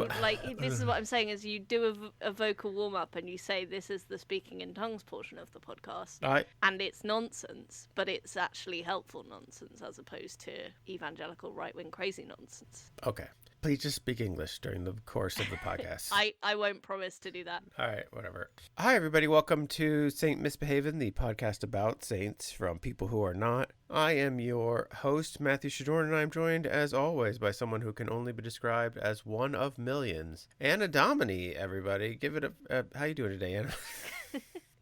this is what I'm saying is you do a vocal warm-up and you say this is the speaking in tongues portion of the podcast. And it's nonsense, but it's actually helpful nonsense as opposed to evangelical right-wing crazy nonsense. Okay. Please just speak English during the course of the podcast. I won't promise to do that. All right, whatever. Hi, everybody. Welcome to Saint Misbehavin, the podcast about saints from people who are not. I am your host, Matthew Shadorn, and I'm joined, as always, by someone who can only be described as one of millions. Anna Domini, everybody. Give it a how you doing today, Anna?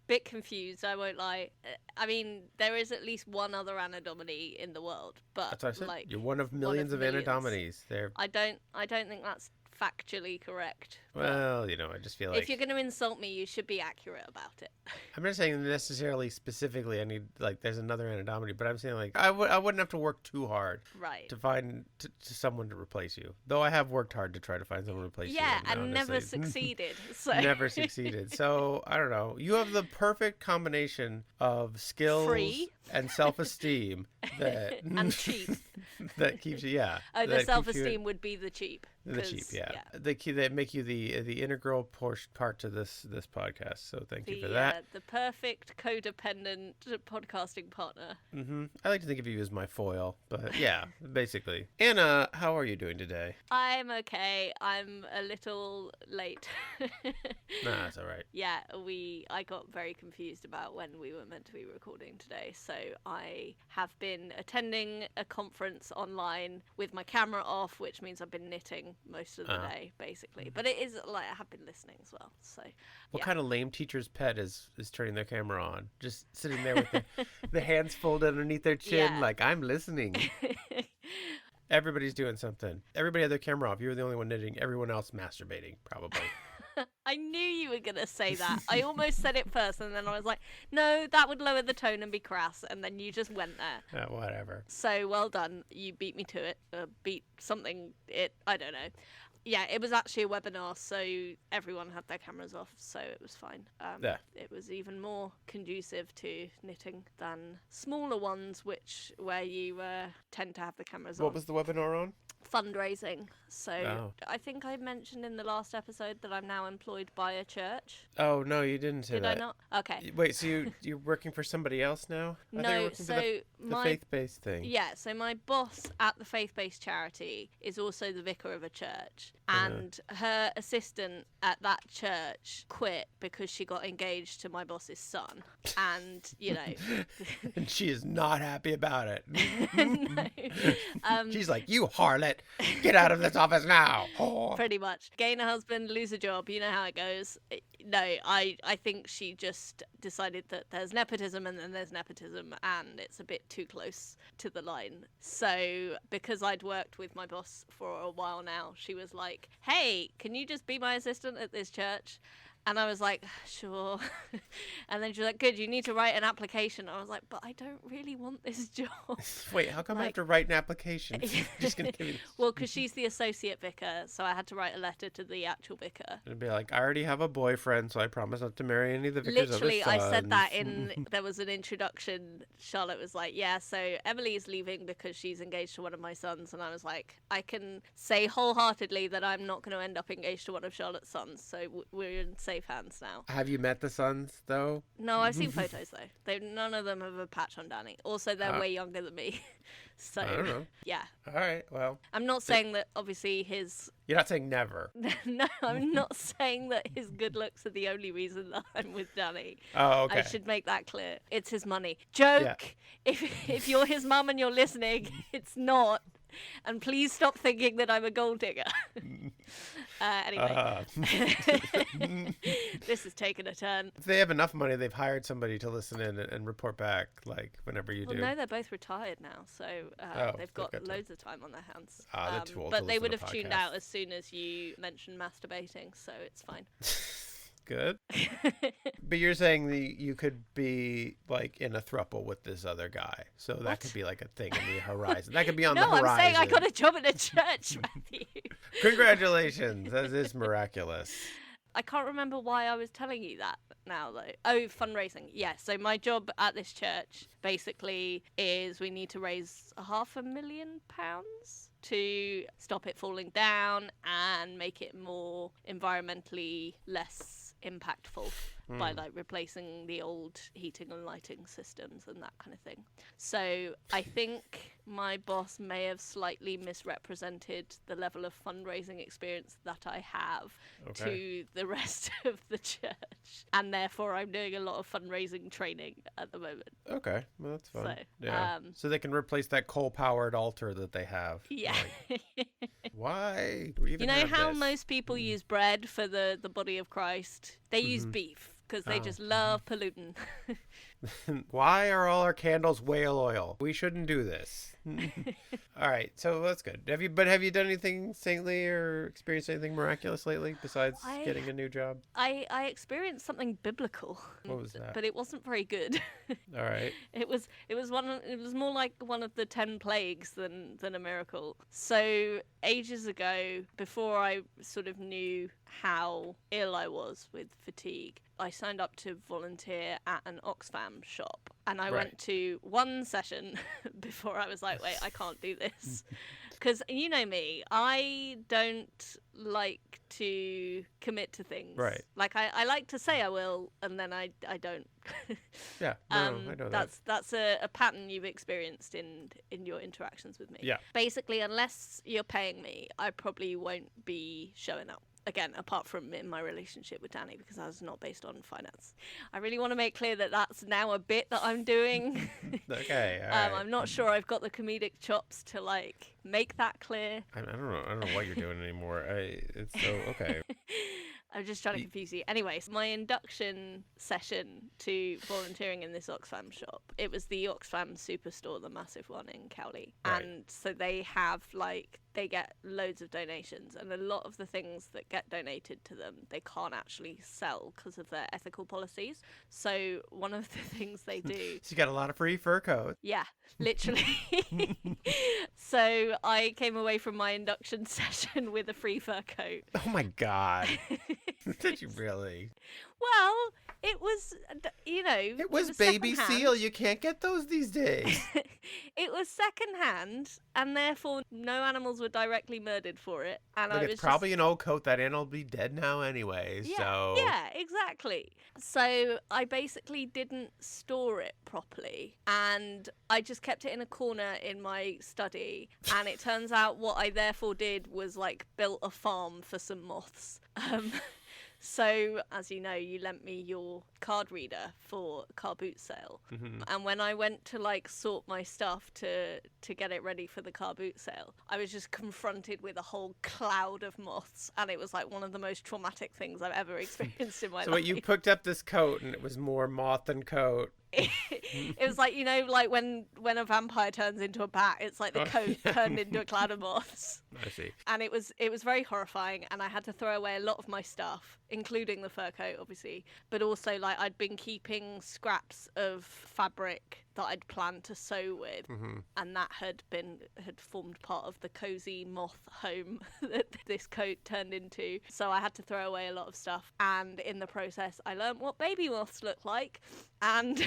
Bit confused, I won't lie. I mean, there is at least one other Anna Domini in the world, but that's what I said. You're one of millions of Anna Dominis. I don't think that's factually correct. Well, I just feel like if you're going to insult me, you should be accurate about it. I'm not saying necessarily specifically I need, there's another Anna Domini, but I'm saying, I wouldn't have to work too hard to find someone to replace you. Though I have worked hard to try to find someone to replace you. Yeah, and never succeeded. So. Never succeeded. So, I don't know. You have the perfect combination of skills and self-esteem that... and cheap. That keeps you, yeah. Oh, the self-esteem would be the cheap. The cheap, yeah. They make you the integral part to this podcast. So thank you for that. The perfect codependent podcasting partner. Mm-hmm. I like to think of you as my foil, but yeah, basically. Anna, how are you doing today? I'm okay. I'm a little late. Nah, that's all right. Yeah, I got very confused about when we were meant to be recording today. So I have been attending a conference online with my camera off, which means I've been knitting most of the day, basically. But it is I have been listening as well. So what kind of lame teacher's pet is turning their camera on, just sitting there with the hands folded underneath their chin, I'm listening. Everybody's doing something. Everybody had their camera off. You were the only one knitting. Everyone else masturbating, probably. I knew you were going to say that. I almost said it first, and then I was like, no, that would lower the tone and be crass, and then you just went there. Whatever. So, well done. You beat me to it. I don't know. Yeah, it was actually a webinar, so everyone had their cameras off, so it was fine. It was even more conducive to knitting than smaller ones, where you tend to have the cameras on. What was the webinar on? Fundraising. So I think I mentioned in the last episode that I'm now employed by a church. Oh, no, you didn't say that. Did I not? Okay. Wait, so you're working for somebody else now? No, so the faith-based thing. Yeah, so my boss at the faith-based charity is also the vicar of a church. And her assistant at that church quit because she got engaged to my boss's son. And, and she is not happy about it. No. She's like, you harlot, get out of this office now. Oh. Pretty much. Gain a husband, lose a job. You know how it goes. No, I think she just decided that there's nepotism and then there's nepotism, and it's a bit too close to the line. So because I'd worked with my boss for a while now, she was like, hey, can you just be my assistant at this church? And I was like, sure. And then she was like, good, you need to write an application. I was like, but I don't really want this job. Wait, how come I have to write an application? Just gonna give you... Well, because she's the associate vicar, so I had to write a letter to the actual vicar. It'd be like, I already have a boyfriend, so I promise not to marry any of the vicars' Literally, other sons. I said that there was an introduction. Charlotte was like, yeah, so Emily's leaving because she's engaged to one of my sons. And I was like, I can say wholeheartedly that I'm not going to end up engaged to one of Charlotte's sons, so we're in safe hands now. Have you met the sons, though? No, I've seen photos, though. None of them have a patch on Danny. Also, they're way younger than me. So, I don't know. Yeah. All right, well. I'm not saying that, obviously, his... You're not saying never. No, I'm not saying that his good looks are the only reason that I'm with Danny. Oh, okay. I should make that clear. It's his money. Joke! Yeah. If you're his mum and you're listening, it's not. And please stop thinking that I'm a gold digger. Anyway, this has taken a turn. If they have enough money, they've hired somebody to listen in and report back, whenever you do. Well, no, they're both retired now, so they've got loads of time on their hands. They're too old but to they listen would to have tuned out as soon as you mentioned masturbating, so it's fine. Good. But you're saying you could be in a throuple with this other guy, so that could be a thing in the horizon. That could be on the horizon. No, I'm saying I got a job at a church, Matthew. Congratulations. That is miraculous. I can't remember why I was telling you that now, though. Oh, fundraising. Yeah, so my job at this church basically is we need to raise £500,000 to stop it falling down and make it more environmentally less impactful by like replacing the old heating and lighting systems and that kind of thing. So I think my boss may have slightly misrepresented the level of fundraising experience that I have to the rest of the church, and therefore I'm doing a lot of fundraising training at the moment. Okay, well that's fun. So, yeah, so they can replace that coal-powered altar that they have. Yeah. Like, why? We even you know have how this? most people use bread for the body of Christ? They use beef because they just love polluting. Why are all our candles whale oil? We shouldn't do this. All right, so that's good. Have you done anything saintly or experienced anything miraculous lately besides getting a new job? I experienced something biblical. What was that? But it wasn't very good. All right. It was more like one of the 10 plagues than a miracle. So ages ago, before I sort of knew how ill I was with fatigue, I signed up to volunteer at an Oxfam shop, and I went to one session before I was like, wait, I can't do this. Because you know me, I don't like to commit to things. Right. Like I like to say I will, and then I don't. Yeah, I know that. That's a pattern you've experienced in your interactions with me. Yeah. Basically, unless you're paying me, I probably won't be showing up. Again, apart from in my relationship with Danny, because that's not based on finance. I really want to make clear that that's now a bit that I'm doing. Okay. All right. I'm not sure I've got the comedic chops to like make that clear. I don't know what you're doing anymore. It's so okay. I'm just trying to confuse you. Anyways, my induction session to volunteering in this Oxfam shop, it was the Oxfam Superstore, the massive one in Cowley. Right. And so they have they get loads of donations, and a lot of the things that get donated to them, they can't actually sell because of their ethical policies. So one of the things they do... So you got a lot of free fur coats. Yeah, literally. So I came away from my induction session with a free fur coat. Oh my God. Did you really? Well, it was, It was baby seal. You can't get those these days. It was secondhand, and therefore no animals were directly murdered for it. And Look, it's probably an old coat. That animal will be dead now anyway. Yeah, so yeah, exactly. So I basically didn't store it properly, and I just kept it in a corner in my study. And it turns out what I therefore did was like built a farm for some moths. So, as you know, you lent me your card reader for a car boot sale. Mm-hmm. And when I went to, like, sort my stuff to get it ready for the car boot sale, I was just confronted with a whole cloud of moths. And it was, like, one of the most traumatic things I've ever experienced in my life. So you picked up this coat, and it was more moth than coat. It was like, like when a vampire turns into a bat, it's like the coat turned into a cloud of moths. I see. And it was very horrifying, and I had to throw away a lot of my stuff, including the fur coat, obviously, but also like I'd been keeping scraps of fabric that I'd planned to sew with, and that had formed part of the cozy moth home that this coat turned into. So I had to throw away a lot of stuff, and in the process I learned what baby moths look like, and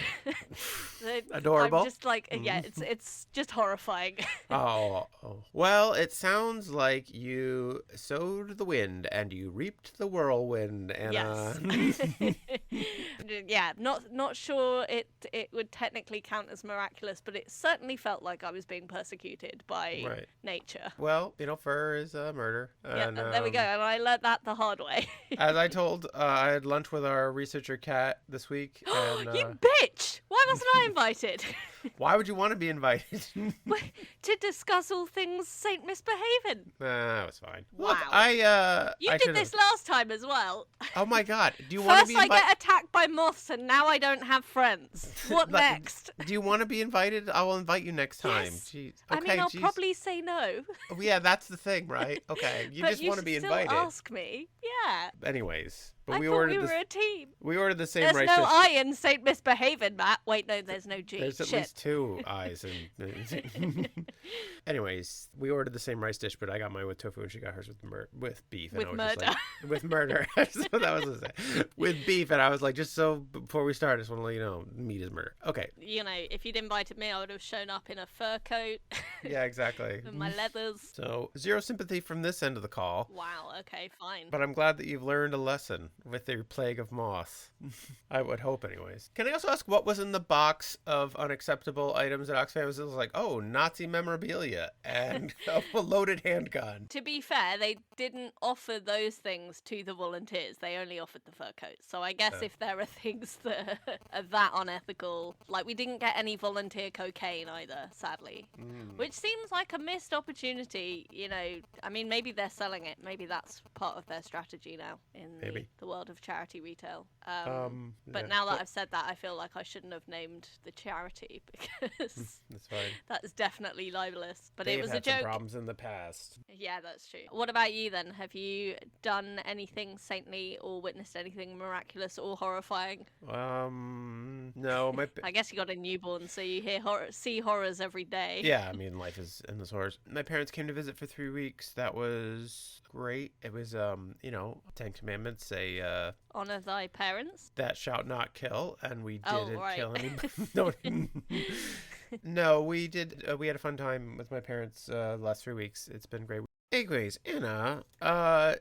adorable. I'm just like, yeah, it's just horrifying. Oh, well, it sounds like you sowed the wind and you reaped the whirlwind, Anna. Yes. Yeah, not sure it would technically count as miraculous, but it certainly felt like I was being persecuted by nature. Well, fur is murder. Yeah, and there we go. And I learned that the hard way. As I told, I had lunch with our researcher Kat this week. And, you bitch! Why wasn't I invited? Why would you want to be invited? To discuss all things Saint Misbehavin. That was fine. Wow. Look, you did this last time as well. Oh my God. Do you want to be First I get attacked by moths, and now I don't have friends. What next? Do you want to be invited? I will invite you next time. Yes. Jeez. Okay, I mean, I'll probably say no. Yeah, that's the thing, right? Okay, you just want to be invited. But you should still ask me. Yeah. Anyways. But I thought we were a team. We ordered the same There's rice no dish. I in Saint Misbehavin, Matt. Wait, no, there's no G. There's at Shit. least 2 eyes. And anyways, we ordered the same rice dish, but I got mine with tofu and she got hers with beef. And With I was murder. Just like, with murder. So that was with beef. And I was like, just so before we start, I just want to let you know, meat is murder. Okay. You know, if you'd invited me, I would have shown up in a fur coat. Yeah, exactly. With my leathers. So 0 sympathy from this end of the call. Wow, okay, fine. But I'm glad that you've learned a lesson with your plague of moths. I would hope, anyways. Can I also ask what was in the box of unacceptable items at Oxfam? It was like, oh, Nazi memorabilia and a loaded handgun. To be fair, they didn't offer those things to the volunteers. They only offered the fur coats. So I guess if there are things that are that unethical, like we didn't get any volunteer cocaine either, sadly. Which seems like a missed opportunity, you know. I mean, maybe they're selling it. Maybe that's part of their strategy now in the world of charity retail. But now that I've said that, I feel like I shouldn't have named the charity because that's fine. That's definitely libelous. But They've it was had a joke. Some problems in the past. Yeah, that's true. What about you then? Have you done anything saintly or witnessed anything miraculous or horrifying? No. I guess you got a newborn, so you see horrors every day. Yeah, I mean, life is endless horrors. My parents came to visit for 3 weeks. That was great. It was, 10 Commandments say, honor thy parents. Thou shalt not kill, and we didn't right. kill anybody. No, we did. We had a fun time with my parents last 3 weeks. It's been great. Anyways, Anna,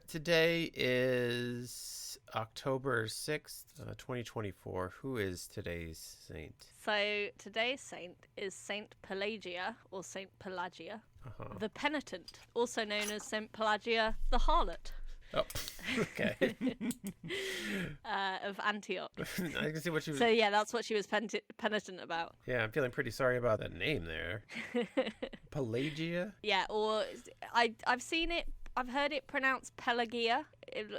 today is October 6th, 2024. Who is today's saint? So today's saint is Saint Pelagia, or Saint Pelagia, the penitent, also known as Saint Pelagia the Harlot. Oh, okay. Of Antioch. I can see what she was... So yeah, that's what she was penitent about. Yeah, I'm feeling pretty sorry about that name there. Pelagia? Yeah, or I've seen it, I've heard it pronounced Pelagia,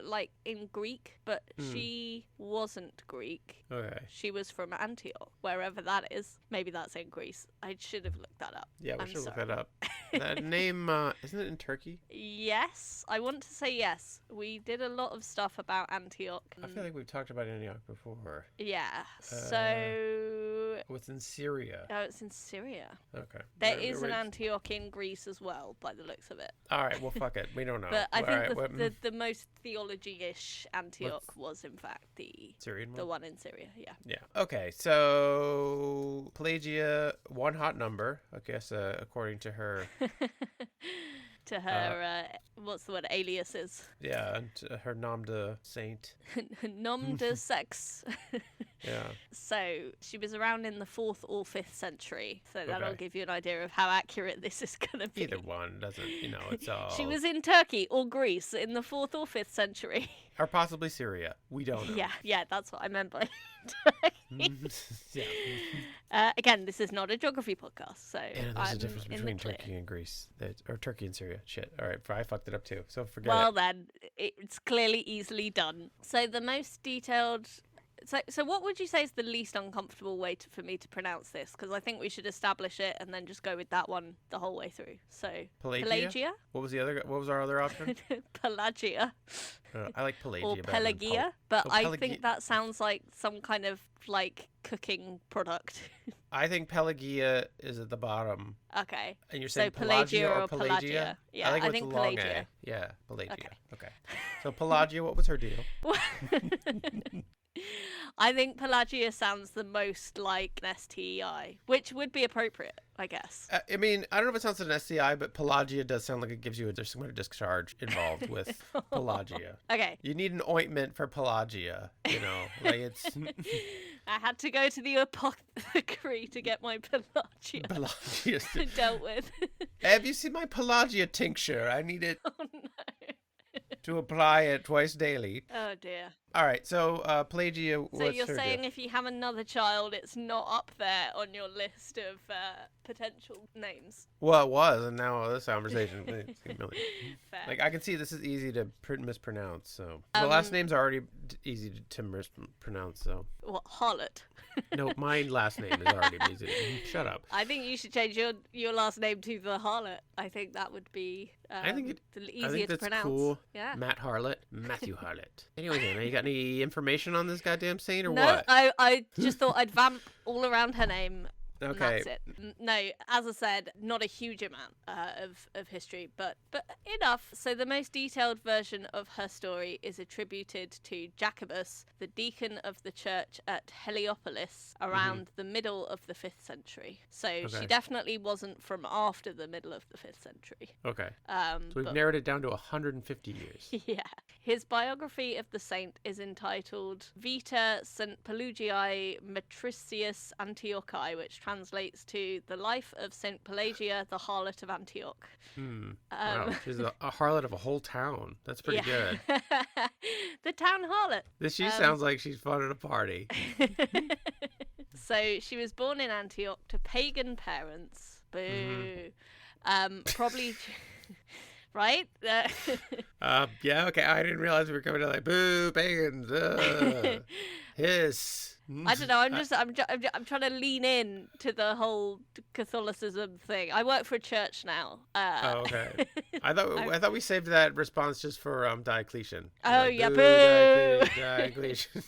like in Greek, but she wasn't Greek. Okay. She was from Antioch, wherever that is. Maybe that's in Greece. I should have looked that up. Yeah, we should look that up. That name, isn't it in Turkey? Yes, I want to say yes. We did a lot of stuff about Antioch. I feel like we've talked about Antioch before. Yeah, so... Oh, it's in Syria. Oh, it's in Syria. Okay. There is an Antioch in Greece as well, by the looks of it. All right, well, fuck it. We don't know. But I think the most theology-ish Antioch was, in fact, the Syrian one? The one in Syria, yeah. Yeah. Okay, so Pelagia, one hot number, I guess, according to her. To her, what's the word, aliases. Yeah, and her nom de saint. Nom de sex. Yeah. So she was around in the 4th or 5th century. So that'll give you an idea of how accurate this is going to be. Either one doesn't, it's all... She was in Turkey or Greece in the 4th or 5th century. Or possibly Syria. We don't know. Yeah, that's what I meant by Turkey. Yeah. Again, this is not a geography podcast, so And there's a difference between Turkey and Greece. Or Turkey and Syria. Shit. All right, I fucked it up too, so forget it. Well then, it's clearly easily done. So the most detailed... So what would you say is the least uncomfortable way for me to pronounce this? Because I think we should establish it and then just go with that one the whole way through. So Pelagia? What was our other option? Pelagia. I like Pelagia or better than Pelagia, but I think that sounds like some kind of like cooking product. I think Pelagia is at the bottom. Okay. And you're saying Pelagia or Pelagia? Pelagia? Yeah, I think Pelagia. Yeah, Pelagia. Okay. So Pelagia, what was her deal? I think Pelagia sounds the most like an STI, which would be appropriate, I guess. I mean, I don't know if it sounds like an STI, but Pelagia does sound like it gives you there's some kind of discharge involved with Pelagia. Okay. You need an ointment for Pelagia, like it's... I had to go to the apothecary to get my Pelagia dealt with. Have you seen my Pelagia tincture? I need it. Oh, no. To apply it twice daily. Oh dear. All right, so Pelagia. So you're saying if you have another child, it's not up there on your list of potential names? Well, it was, and now this conversation. Fair. Like I can see this is easy to mispronounce. So the last names are already easy to mispronounce. So what, Harlot? No, my last name is already easy. Shut up. I think you should change your last name to the Harlot. I think that would be easier to pronounce. Cool. Yeah. Matt Harlot, Matthew Harlot. Anyways, Anna, you got any information on this goddamn saint or no, what? I just thought I'd vamp all around her name. And Okay. that's it. No, as I said, not a huge amount of history, but enough. So the most detailed version of her story is attributed to Jacobus, the deacon of the church at Heliopolis, around the middle of the 5th century. So she Okay. definitely wasn't from after the middle of the 5th century. Okay. So we've But narrowed it down to 150 years. yeah. His biography of the saint is entitled Vita Saint Pelagiae Matricius Antiochi, which translates to The Life of Saint Pelagia the Harlot of Antioch. Wow, she's a harlot of a whole town. That's pretty good. The town harlot. She sounds like she's fun at a party. So she was born in Antioch to pagan parents. Boo. Probably... Right? Yeah, okay. I didn't realize we were coming to like, boo, pagans, hiss. I don't know. I'm trying to lean in to the whole Catholicism thing. I work for a church now. Oh, okay. I thought we saved that response just for Diocletian. Oh, Like, yeah, boo. boo. Diocletian.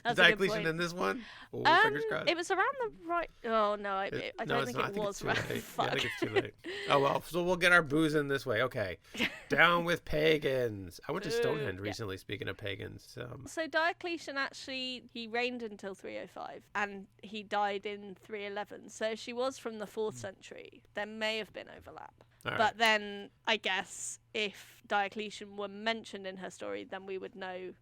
That's a good Diocletian point. in this one? Oh, fingers crossed. It was around the right. Oh no, I No, don't it's think not. I it think was it's too around. late. Fuck. Yeah, I think it's too late. Oh well, so we'll get our booze in this way. Okay, down with pagans. I went to Stonehenge recently. Speaking of pagans, So Diocletian actually he reigned until 305, and he died in 311. So she was from the 4th century. There may have been overlap. all right. But then, I guess, if Diocletian were mentioned in her story, then we would know,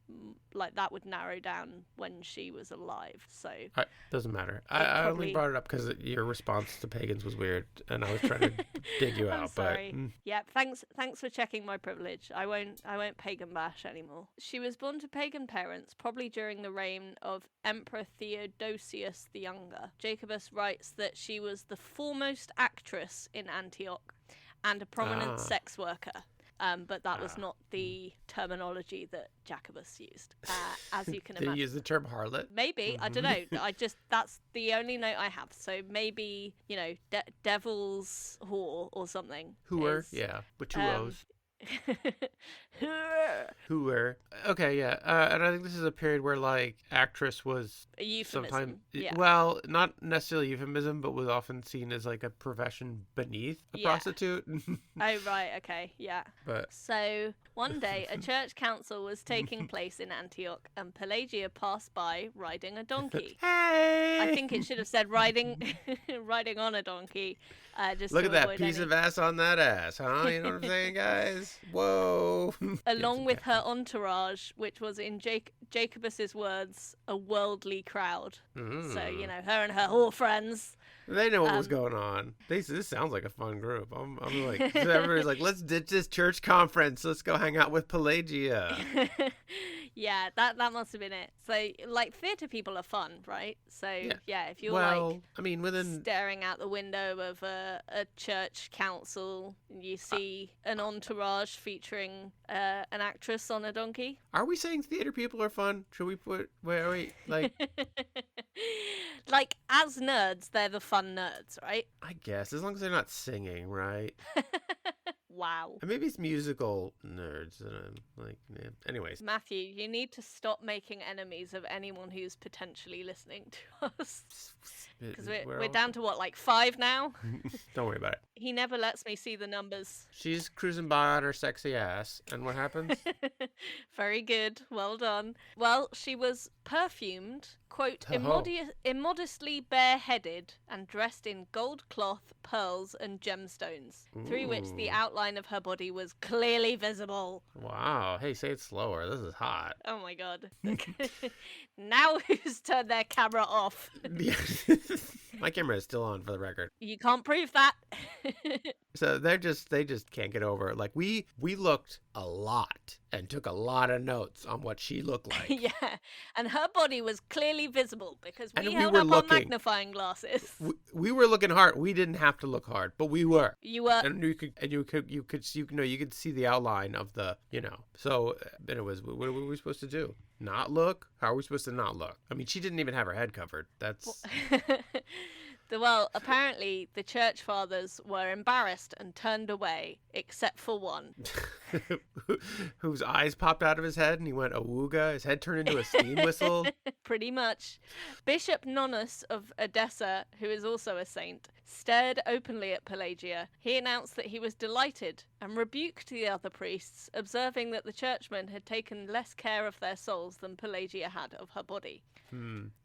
like, that would narrow down when she was alive. So All right, doesn't matter. I only probably- brought it up because your response to pagans was weird, and I was trying to dig you I'm out. sorry. But Yeah, thanks for checking my privilege. I won't pagan bash anymore. She was born to pagan parents, probably during the reign of Emperor Theodosius the Younger. Jacobus writes that she was the foremost actress in Antioch and a prominent sex worker. But that was not the terminology that Jacobus used, as you can did imagine. you use the term harlot? Maybe, I don't know. That's the only note I have. So maybe, devil's whore or something. Hooer, is- yeah, with two O's. Hooer. Okay, yeah. And I think this is a period where like actress was A euphemism. sometimes Yeah. well, not necessarily euphemism, but was often seen as like a profession beneath a Yeah. prostitute. Oh, right. Okay. Yeah. But So one day, a church council was taking place in Antioch, and Pelagia passed by riding a donkey. hey, I think it should have said riding on a donkey. Just look to at that avoid piece any- of ass on that ass, huh? You know what I'm saying, guys? Whoa. Along with her entourage, which was in Jacobus's words, a worldly crowd. So, her and her whore friends. They know what was going on. This sounds like a fun group. I'm like, everybody's like, let's ditch this church conference. Let's go hang out with Pelagia. Yeah, that must have been it. So, like, theatre people are fun, right? So, yeah, if you're, like, I mean, within staring out the window of a church council and you see an entourage featuring an actress on a donkey. are we saying theater people are fun? Should we put where are we like? Like, as nerds, they're the fun nerds, right? I guess as long as they're not singing, right? Wow. And maybe it's musical nerds. Like, yeah. Anyways, Matthew, you need to stop making enemies of anyone who's potentially listening to us. Because we're down to what, like 5 now? Don't worry about it. He never lets me see the numbers. She's cruising by on her sexy ass, and what happens? Very good. Well done. Well, she was perfumed, quote, Oh. immodestly bareheaded and dressed in gold cloth, pearls, and gemstones, through which the Ooh. outline of her body was clearly visible. Wow. Hey, say it slower. This is hot. Oh my god. Now who's turned their camera off? My camera is still on for the record. You can't prove that. So they just can't get over it. Like we looked a lot and took a lot of notes on what she looked like. Yeah, and her body was clearly visible because we And we held were up looking. our magnifying glasses. We were looking hard. We didn't have to look hard, but we were. You were. And you could see the outline of the, So anyways, what were we supposed to do? Not look? How are we supposed to not look? I mean, she didn't even have her head covered. That's Well, apparently the church fathers were embarrassed and turned away, except for one. Whose eyes popped out of his head and he went awooga. His head turned into a steam whistle. Pretty much. Bishop Nonus of Edessa, who is also a saint, stared openly at Pelagia. He announced that he was delighted and rebuked the other priests, observing that the churchmen had taken less care of their souls than Pelagia had of her body.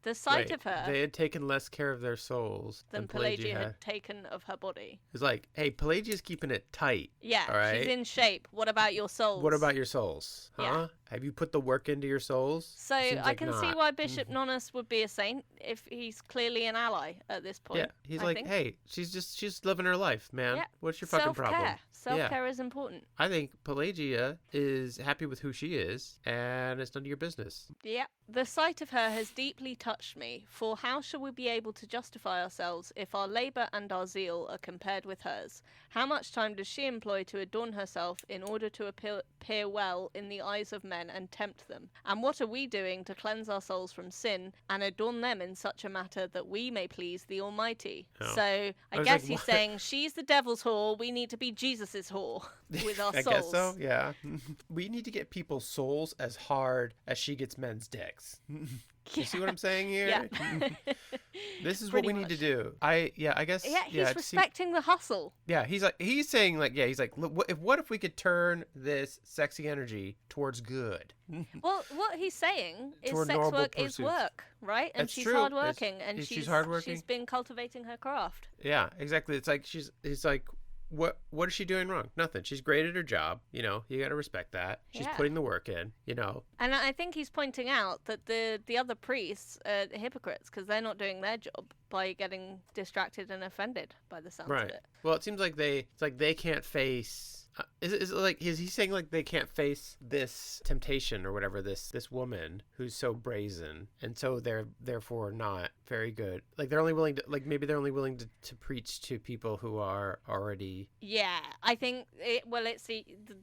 The sight of her... They had taken less care of their souls than Pelagia had taken of her body. It's like, hey, Pelagia's keeping it tight. Yeah, all right? She's in shape. What about your souls? What about your souls? Huh? Yeah. Have you put the work into your souls? So I can see why Bishop Nonus would be a saint if he's clearly an ally at this point. Yeah, he's like, hey, she's living her life, man. Yeah. What's your fucking problem? Self-care is important. I think Pelagia is happy with who she is, and it's none of your business. Yeah. The sight of her has deeply touched me, for how shall we be able to justify ourselves if our labour and our zeal are compared with hers? How much time does she employ to adorn herself in order to appear well in the eyes of men and tempt them? And what are we doing to cleanse our souls from sin and adorn them in such a matter that we may please the Almighty? Oh. So I guess he's saying she's the devil's whore, we need to be Jesus's whore with our souls. I guess so, yeah. We need to get people's souls as hard as she gets men's dicks. You see what I'm saying here? Yeah. This is what we need to do. I guess. Yeah, he's respecting the hustle. Yeah, he's saying what if we could turn this sexy energy towards good? Well, what he's saying is sex work is work, right? And she's hardworking, and she's hardworking. She's been cultivating her craft. Yeah, exactly. It's like. What is she doing wrong? Nothing. She's great at her job. You know, you got to respect that. She's putting the work in, you know. And I think he's pointing out that the other priests are hypocrites because they're not doing their job by getting distracted and offended by the sounds of it. Well, it seems like they can't face... Is he saying like they can't face this temptation or whatever, this woman who's so brazen, and so they're therefore not very good? Like they're only willing to preach to people who are already... Yeah, I think it's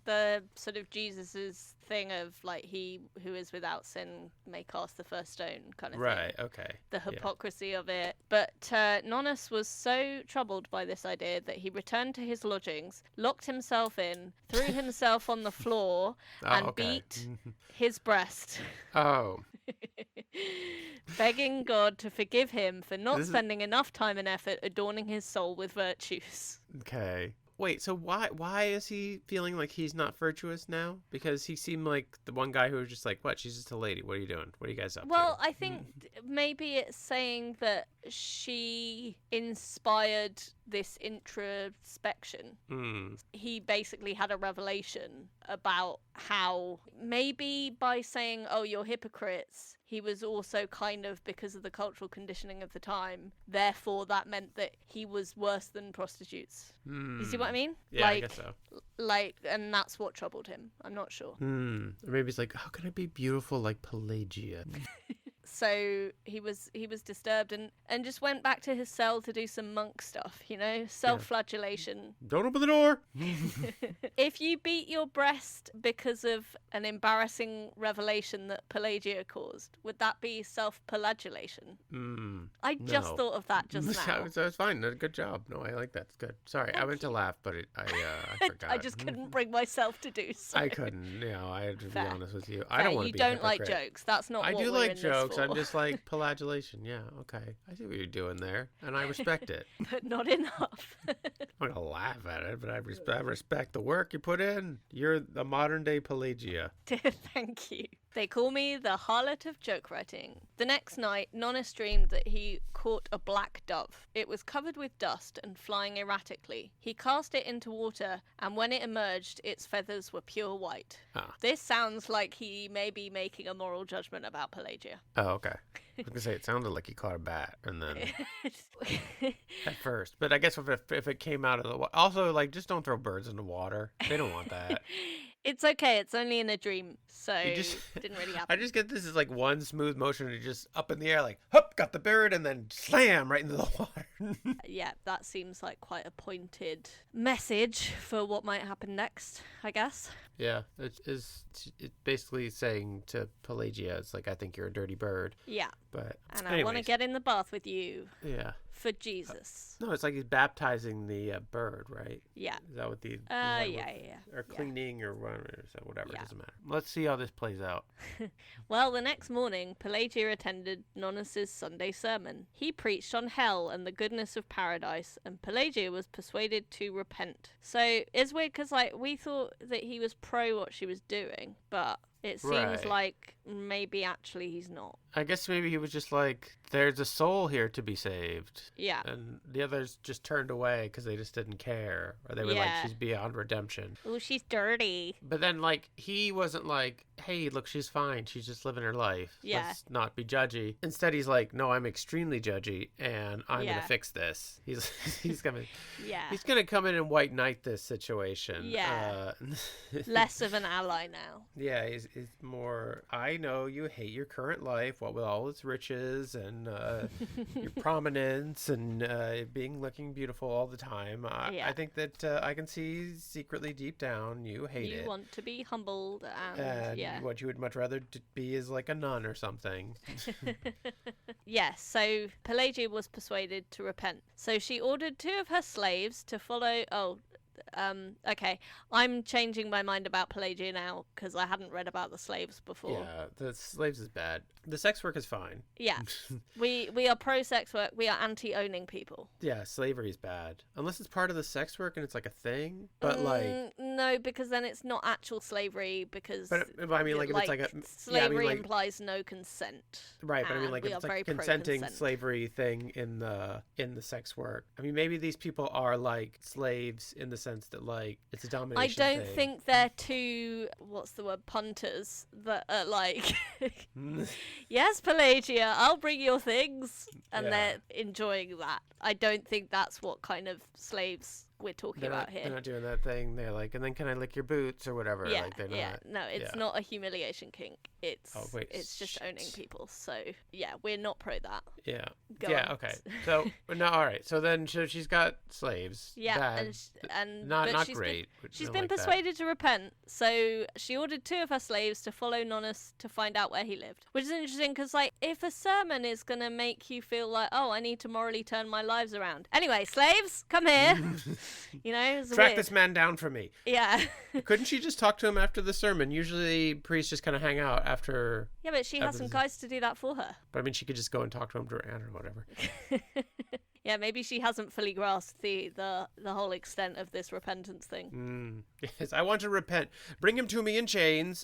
the sort of Jesus's thing of like, he who is without sin may cast the first stone kind of thing. Right, okay. The hypocrisy of it. But Nonus was so troubled by this idea that he returned to his lodgings, locked himself in, threw himself on the floor, and beat his breast. Oh. Begging God to forgive him for not spending enough time and effort adorning his soul with virtues. Okay. Wait, so why is he feeling like he's not virtuous now? Because he seemed like the one guy who was just like, what, she's just a lady. What are you doing? What are you guys up to? Well, I think maybe it's saying that she inspired this introspection. He basically had a revelation about how maybe by saying, oh, you're hypocrites, he was also kind of, because of the cultural conditioning of the time, therefore that meant that he was worse than prostitutes. You see what I mean? Yeah, I guess so. And that's what troubled him. I'm not sure. Or maybe it's like, how can I be beautiful like Pelagia? So he was disturbed and just went back to his cell to do some monk stuff, you know, self-flagellation. Don't open the door. If you beat your breast because of an embarrassing revelation that Pelagia caused, would that be self-pelagellation? I just thought of that just now. So it's fine. Good job. No, I like that. It's good. Sorry, I went to laugh, but I forgot. I just couldn't bring myself to do so. I couldn't. You know, I had to be honest with you. I don't want to be a hypocrite. You don't like jokes. That's not what we're in this for. I do like jokes. I'm just like, pelagellation. Yeah, okay. I see what you're doing there, and I respect it. But not enough. I'm going to laugh at it, but I respect the work you put in. You're the modern-day Pelagia. Thank you. They call me the harlot of joke writing. The next night, Nonus dreamed that he caught a black dove. It was covered with dust and flying erratically. He cast it into water, and when it emerged, its feathers were pure white. This sounds like he may be making a moral judgment about Pelagia. Oh, okay. I was going to say, it sounded like he caught a bat, and then... at first. But I guess if it came out of the water... Also, like, just don't throw birds in the water. They don't want that. It's okay. It's only in a dream, so it didn't really happen. I just get this is like one smooth motion, and just up in the air, like, hop, got the bird, and then slam right into the water. Yeah, that seems like quite a pointed message for what might happen next, I guess. Yeah, it's basically saying to Pelagia, it's like, I think you're a dirty bird. Yeah. But And I want to get in the bath with you. Yeah. For Jesus. No, it's like he's baptizing the bird, right? Yeah. Is that what the... yeah. Or cleaning or whatever, Yeah. it doesn't matter. Let's see how this plays out. Well, the next morning, Pelagia attended Nonnus's Sunday sermon. He preached on hell and the goodness of paradise, and Pelagia was persuaded to repent. So, it's weird because, like, we thought that he was pro what she was doing, but it seems like maybe actually he's not. I guess maybe he was just like, there's a soul here to be saved. Yeah. And the others just turned away because they just didn't care. Or they were like, she's beyond redemption. Oh, she's dirty. But then, like, he wasn't like, hey, look, she's fine. She's just living her life. Yeah. Let's not be judgy. Instead, he's like, no, I'm extremely judgy, and I'm going to fix this. He's going to come in and white knight this situation. Yeah. Less of an ally now. Yeah, he's more, I know you hate your current life, what with all its riches and your prominence and looking beautiful all the time. I think that I can see secretly deep down you hate it. You want to be humbled and what you would much rather be is like a nun or something. Yes, so Pelagia was persuaded to repent. So she ordered 2 of her slaves to follow... okay, I'm changing my mind about Pelagia now because I hadn't read about the slaves before. Yeah, the slaves is bad. The sex work is fine. Yeah, we are pro-sex work. We are anti-owning people. Yeah, slavery is bad. Unless it's part of the sex work and it's like a thing. But no, because then it's not actual slavery because... But I mean, like if it's like a... Slavery implies no consent. Right, but I mean, like if it's like a consenting slavery thing in the sex work. I mean, maybe these people are like slaves in the sense that like it's a domination I don't think they're two, what's the word, punters that are like, yes, Pelagia, I'll bring your things, and they're enjoying that. I don't think that's what kind of slaves we're talking about here. They're not doing that thing. They're like, and then can I lick your boots or whatever? Yeah, like, they're yeah. not, No, it's not a humiliation kink. It's just owning people. So yeah, we're not pro that. Yeah. Go on. Okay. So no. All right. So then she's got slaves. Yeah. Bad, and not great. She's been persuaded to repent. So she ordered 2 of her slaves to follow Nonnus to find out where he lived, which is interesting because like if a sermon is gonna make you feel like, oh, I need to morally turn my lives around. Anyway, slaves, come here. You know, it's track weird. This man down for me. Yeah. Couldn't she just talk to him after the sermon? Usually priests just kind of hang out after. Yeah, but she has some guys to do that for her. But I mean, she could just go and talk to him or whatever. Yeah, maybe she hasn't fully grasped the whole extent of this repentance thing. Yes, I want to repent. Bring him to me in chains.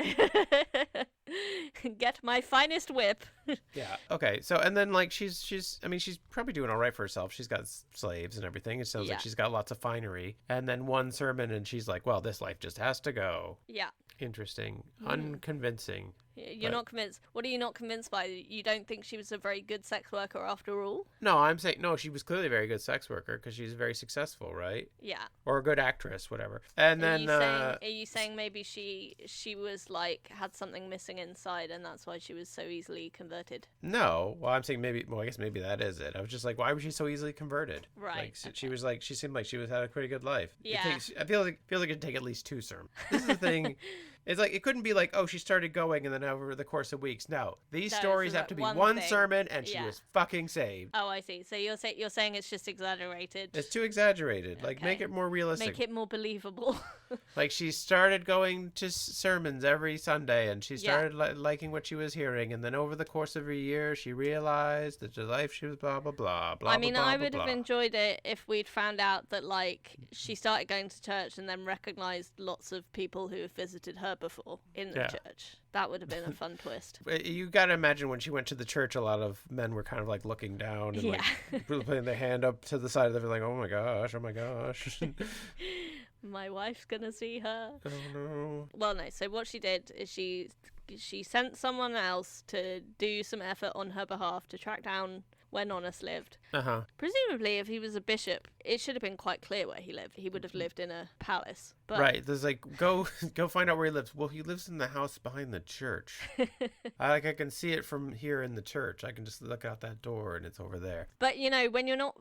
Get my finest whip. Yeah. Okay. So and then like she's probably doing all right for herself. She's got slaves and everything. It sounds like she's got lots of finery. And then one sermon and she's like, well, this life just has to go. Yeah. Interesting. Unconvincing. You're not convinced. What are you not convinced by? You don't think she was a very good sex worker after all? No, I'm saying no. She was clearly a very good sex worker because she's very successful, right? Yeah. Or a good actress, whatever. And then are you saying maybe she was like had something missing inside and that's why she was so easily converted? No. Well, I'm saying maybe. Well, I guess maybe that is it. I was just like, why was she so easily converted? Right. Like, she was like, she seemed like she had a pretty good life. Yeah. I feel like it'd take at least 2 sermons. This is the thing. It's like it couldn't be like, oh, she started going and then over the course of weeks. No, these stories have to be one sermon and she was fucking saved. Oh, I see. So you're saying it's just exaggerated. It's too exaggerated. Like make it more realistic. Make it more believable. Like she started going to sermons every Sunday and she started liking what she was hearing, and then over the course of a year she realized that the life she was blah blah blah blah. I mean, blah, I blah, would blah. have enjoyed it if we'd found out that like she started going to church and then recognized lots of people who have visited her before in the church. That would have been a fun twist. You got to imagine when she went to the church, a lot of men were kind of like looking down and like putting their hand up to the side of them, like, oh my gosh. My wife's gonna see her. Oh no. Well, no. So what she did is she sent someone else to do some effort on her behalf to track down where Nonnus lived. Uh-huh. Presumably, if he was a bishop, it should have been quite clear where he lived. He would have lived in a palace. But... Right. There's like, go find out where he lives. Well, he lives in the house behind the church. I can see it from here in the church. I can just look out that door and it's over there. But, you know, when you're not,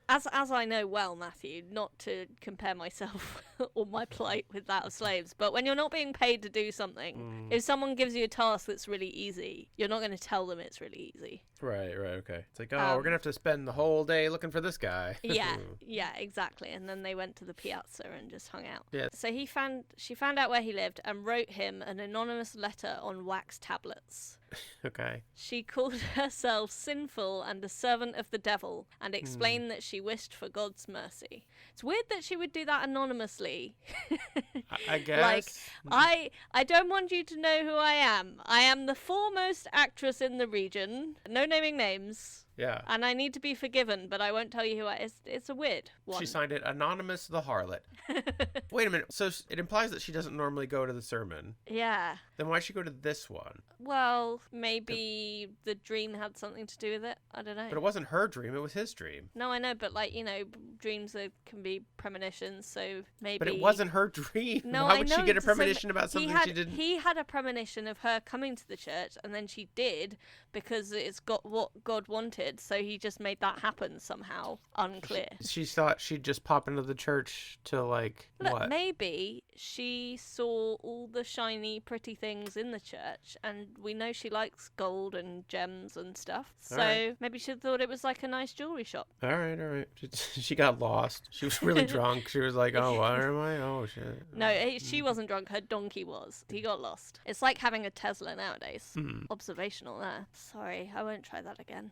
as I know well, Matthew, not to compare myself or my plight with that of slaves, but when you're not being paid to do something, if someone gives you a task that's really easy, you're not going to tell them it's really easy. Right, okay. It's like, we're going to have to spend the whole day looking for this guy. Yeah, exactly. And then they went to the piazza and just hung out. Yeah. So she found out where he lived and wrote him an anonymous letter on wax tablets. Okay. She called herself sinful and a servant of the devil and explained that she wished for God's mercy. It's weird that she would do that anonymously. I guess. Like, I don't want you to know who I am. I am the foremost actress in the region. No naming names. Yeah. And I need to be forgiven, but I won't tell you who I am. It's a weird one. She signed it Anonymous the Harlot. Wait a minute. So it implies that she doesn't normally go to the sermon. Yeah. Then why'd she go to this one? Well, maybe the dream had something to do with it. I don't know. But it wasn't her dream. It was his dream. No, I know, but like, you know, dreams can be premonitions, so maybe... But it wasn't her dream. No, How would she get a premonition about something she didn't... He had a premonition of her coming to the church, and then she did, because it's got what God wanted, so he just made that happen somehow. Unclear. She thought she'd just pop into the church to, like, Look, what? Maybe she saw all the shiny, pretty things in the church, and we know she likes gold and gems and stuff, so maybe she thought it was like a nice jewelry shop. All right. She got lost. She was really drunk. She was like, oh, where am I? Oh, shit. No, she wasn't drunk. Her donkey was. He got lost. It's like having a Tesla nowadays. Observational there. Sorry, I won't try that again.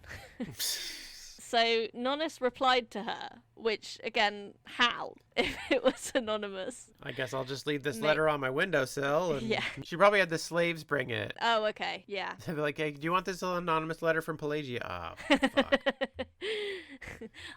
So Nonus replied to her, which, again, how? If it was anonymous. I guess I'll just leave this letter on my windowsill. And yeah. She probably had the slaves bring it. Oh, okay. Yeah. They'd be like, hey, do you want this anonymous letter from Pelagia? Oh, fuck.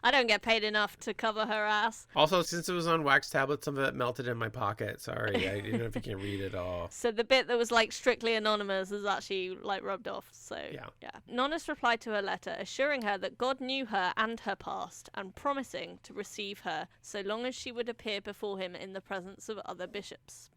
I don't get paid enough to cover her ass. Also, since it was on wax tablets, some of it melted in my pocket. Sorry, I don't know if you can read it all. So the bit that was like strictly anonymous is actually like rubbed off. So yeah. Nonus replied to her letter, assuring her that God knew her and her past, and promising to receive her so long as she would appear before him in the presence of other bishops.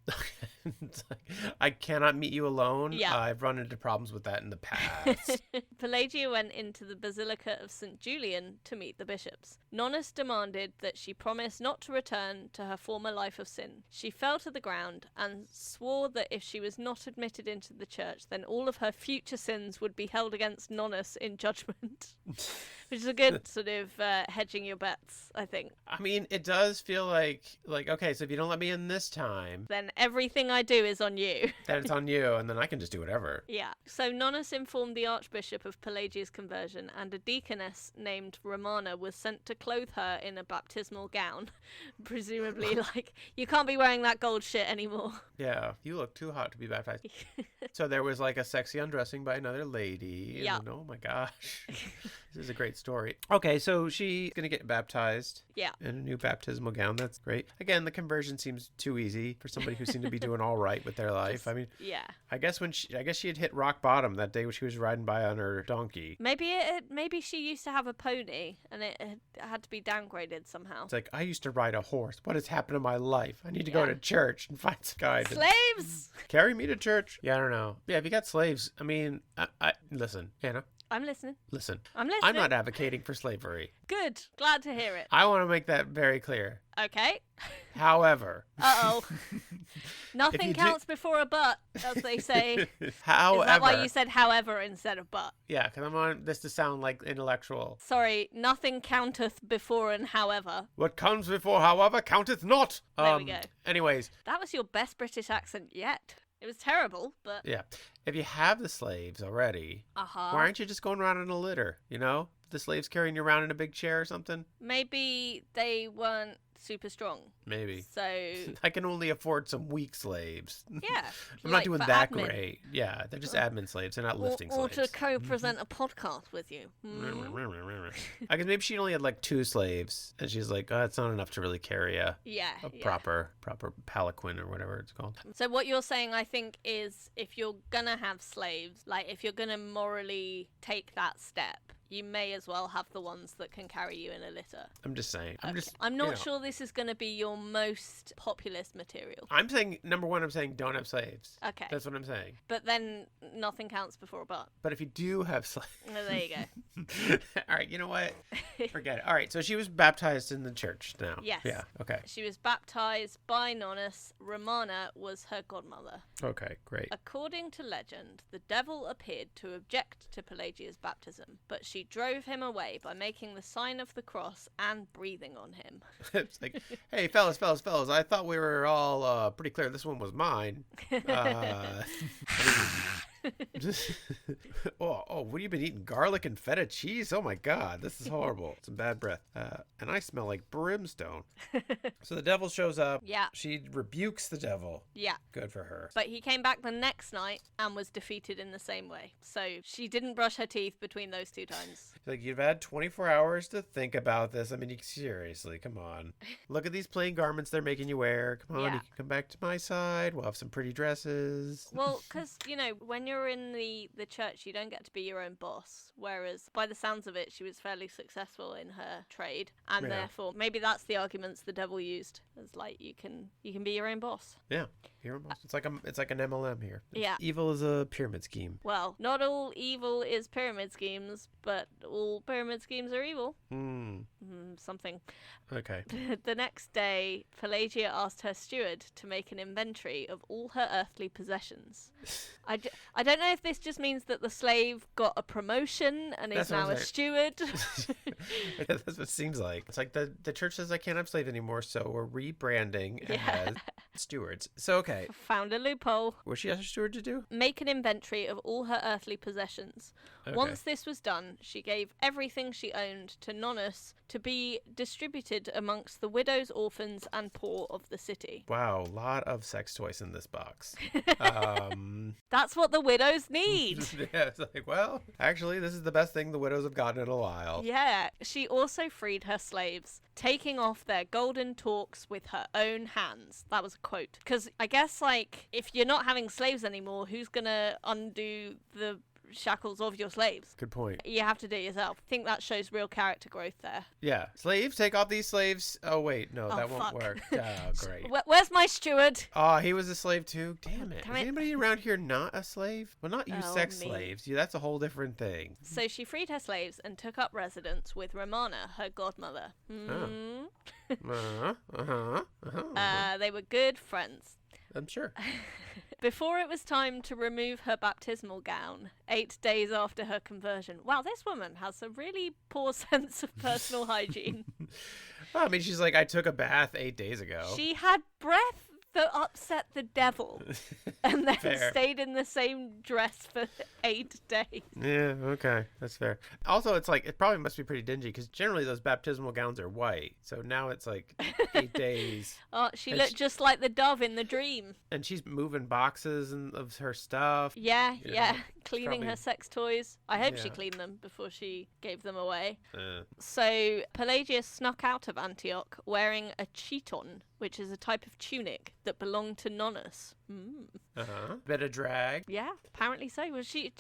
I cannot meet you alone. Yeah. I've run into problems with that in the past. Pelagia went into the Basilica of St. Julian to meet the bishops. Nonus demanded that she promise not to return to her former life of sin. She fell to the ground and swore that if she was not admitted into the church, then all of her future sins would be held against Nonus in judgment. Which is a good sort of hedging your bets, I think. I mean, it does feel like, okay, so if you don't let me in this time, then everything I do is on you. Then it's on you, and then I can just do whatever. Yeah. So Nonus informed the Archbishop of Pelagia's conversion, and a deaconess named Romana was sent to clothe her in a baptismal gown. Presumably, like, you can't be wearing that gold shit anymore. Yeah, you look too hot to be baptized. So there was like a sexy undressing by another lady. Yeah. And, oh my gosh. This is a great story. Okay, so she's going to get baptized. Yeah. In a new baptismal gown. That's great. Again, the conversion seems too easy for somebody who seemed to be doing all right with their life. I mean, yeah. I guess she had hit rock bottom that day when she was riding by on her donkey. Maybe she used to have a pony and it had to be downgraded somehow. It's like, I used to ride a horse. What has happened to my life? I need to go to church and find some guy to Slaves! carry me to church. Yeah, I don't know. Yeah, if you got slaves, I mean, I listen, Hannah. I'm listening. Listen. I'm listening. I'm not advocating for slavery. Good. Glad to hear it. I want to make that very clear. Okay. However. Uh-oh. Nothing counts before a but, as they say. However. Is that why you said however instead of but? Yeah, because I want this to sound like intellectual. Sorry, nothing counteth before and however. What comes before however counteth not. There we go. Anyways. That was your best British accent yet. It was terrible, but... Yeah. If you have the slaves already, why aren't you just going around in a litter, you know? The slaves carrying you around in a big chair or something? Maybe they weren't super strong. Maybe. So... I can only afford some weak slaves. Yeah. I'm not doing that admin. Great. Yeah, they're just admin slaves. They're not lifting slaves. Or to co-present a podcast with you. I guess maybe she only had like 2 slaves, and she's like, oh, that's not enough to really carry a proper palanquin or whatever it's called. So what you're saying, I think, is if you're gonna have slaves, like if you're gonna morally take that step, you may as well have the ones that can carry you in a litter. I'm just saying. I'm not sure this is going to be your most populist material. I'm saying, number one, I'm saying don't have slaves. Okay. That's what I'm saying. But then nothing counts before a but. But if you do have slaves... Oh, there you go. All right, you know what? Forget it. All right, so she was baptized in the church now. Yes. Yeah, okay. She was baptized by Nonus. Romana was her godmother. Okay, great. According to legend, the devil appeared to object to Pelagia's baptism, but she drove him away by making the sign of the cross and breathing on him. It's like, hey, fellas, I thought we were all pretty clear this one was mine. Oh, what have you been eating? Garlic and feta cheese? Oh my God, this is horrible. Some bad breath. And I smell like brimstone. So the devil shows up. Yeah. She rebukes the devil. Yeah. Good for her. But he came back the next night and was defeated in the same way. So she didn't brush her teeth between those 2 times. Like, you've had 24 hours to think about this. I mean, seriously, come on. Look at these plain garments they're making you wear. Come on, Yeah. You can come back to my side. We'll have some pretty dresses. Well, because, when you're in the church, you don't get to be your own boss. Whereas, by the sounds of it, she was fairly successful in her trade. And therefore, maybe that's the arguments the devil used. It's like, you can be your own boss. Yeah, your own boss. It's like an MLM here. Yeah. Evil is a pyramid scheme. Well, not all evil is pyramid schemes, but all pyramid schemes are evil. Something. Okay. The next day, Pelagia asked her steward to make an inventory of all her earthly possessions. I don't know if this just means that the slave got a promotion and is now a steward. That's what it seems like. It's like the church says I can't have slaves anymore, so we're rebranding as stewards. So, okay. Found a loophole. What she asked her steward to do? Make an inventory of all her earthly possessions. Okay. Once this was done, she gave everything she owned to Nonus to be distributed amongst the widows, orphans, and poor of the city. Wow, a lot of sex toys in this box. That's what the widows need. Yeah, it's like, well, actually, this is the best thing the widows have gotten in a while. Yeah, she also freed her slaves, taking off their golden torques with her own hands. That was a quote. Because I guess, if you're not having slaves anymore, who's gonna undo the shackles of your slaves? Good point. You have to do it yourself. I think that shows real character growth there. Yeah. Slaves, take off these slaves. Oh, wait. No, that fuck. won't work. Oh, great. Where's my steward? Oh, he was a slave too? Damn it. Is anybody around here not a slave? Well, not you sex slaves. Yeah, that's a whole different thing. So she freed her slaves and took up residence with Romana, her godmother. They were good friends. I'm sure. Before it was time to remove her baptismal gown, 8 days after her conversion. Wow, this woman has a really poor sense of personal hygiene. Well, I mean, she's like, I took a bath 8 days ago. She had breath that upset the devil and then Fair. stayed in the same dress for 8 days. Yeah, okay. That's fair. Also, it's like, it probably must be pretty dingy because generally those baptismal gowns are white. So now it's like 8 days. Oh, she looked just like the dove in the dream. And she's moving boxes of her stuff. Yeah, You yeah. know, Cleaning probably- her sex toys. I hope she Yeah. cleaned them before she gave them away. Uh, So Pelagia snuck out of Antioch wearing a chiton, which is a type of tunic that belonged to Nonus. Bit of drag. Yeah, apparently so. Well, she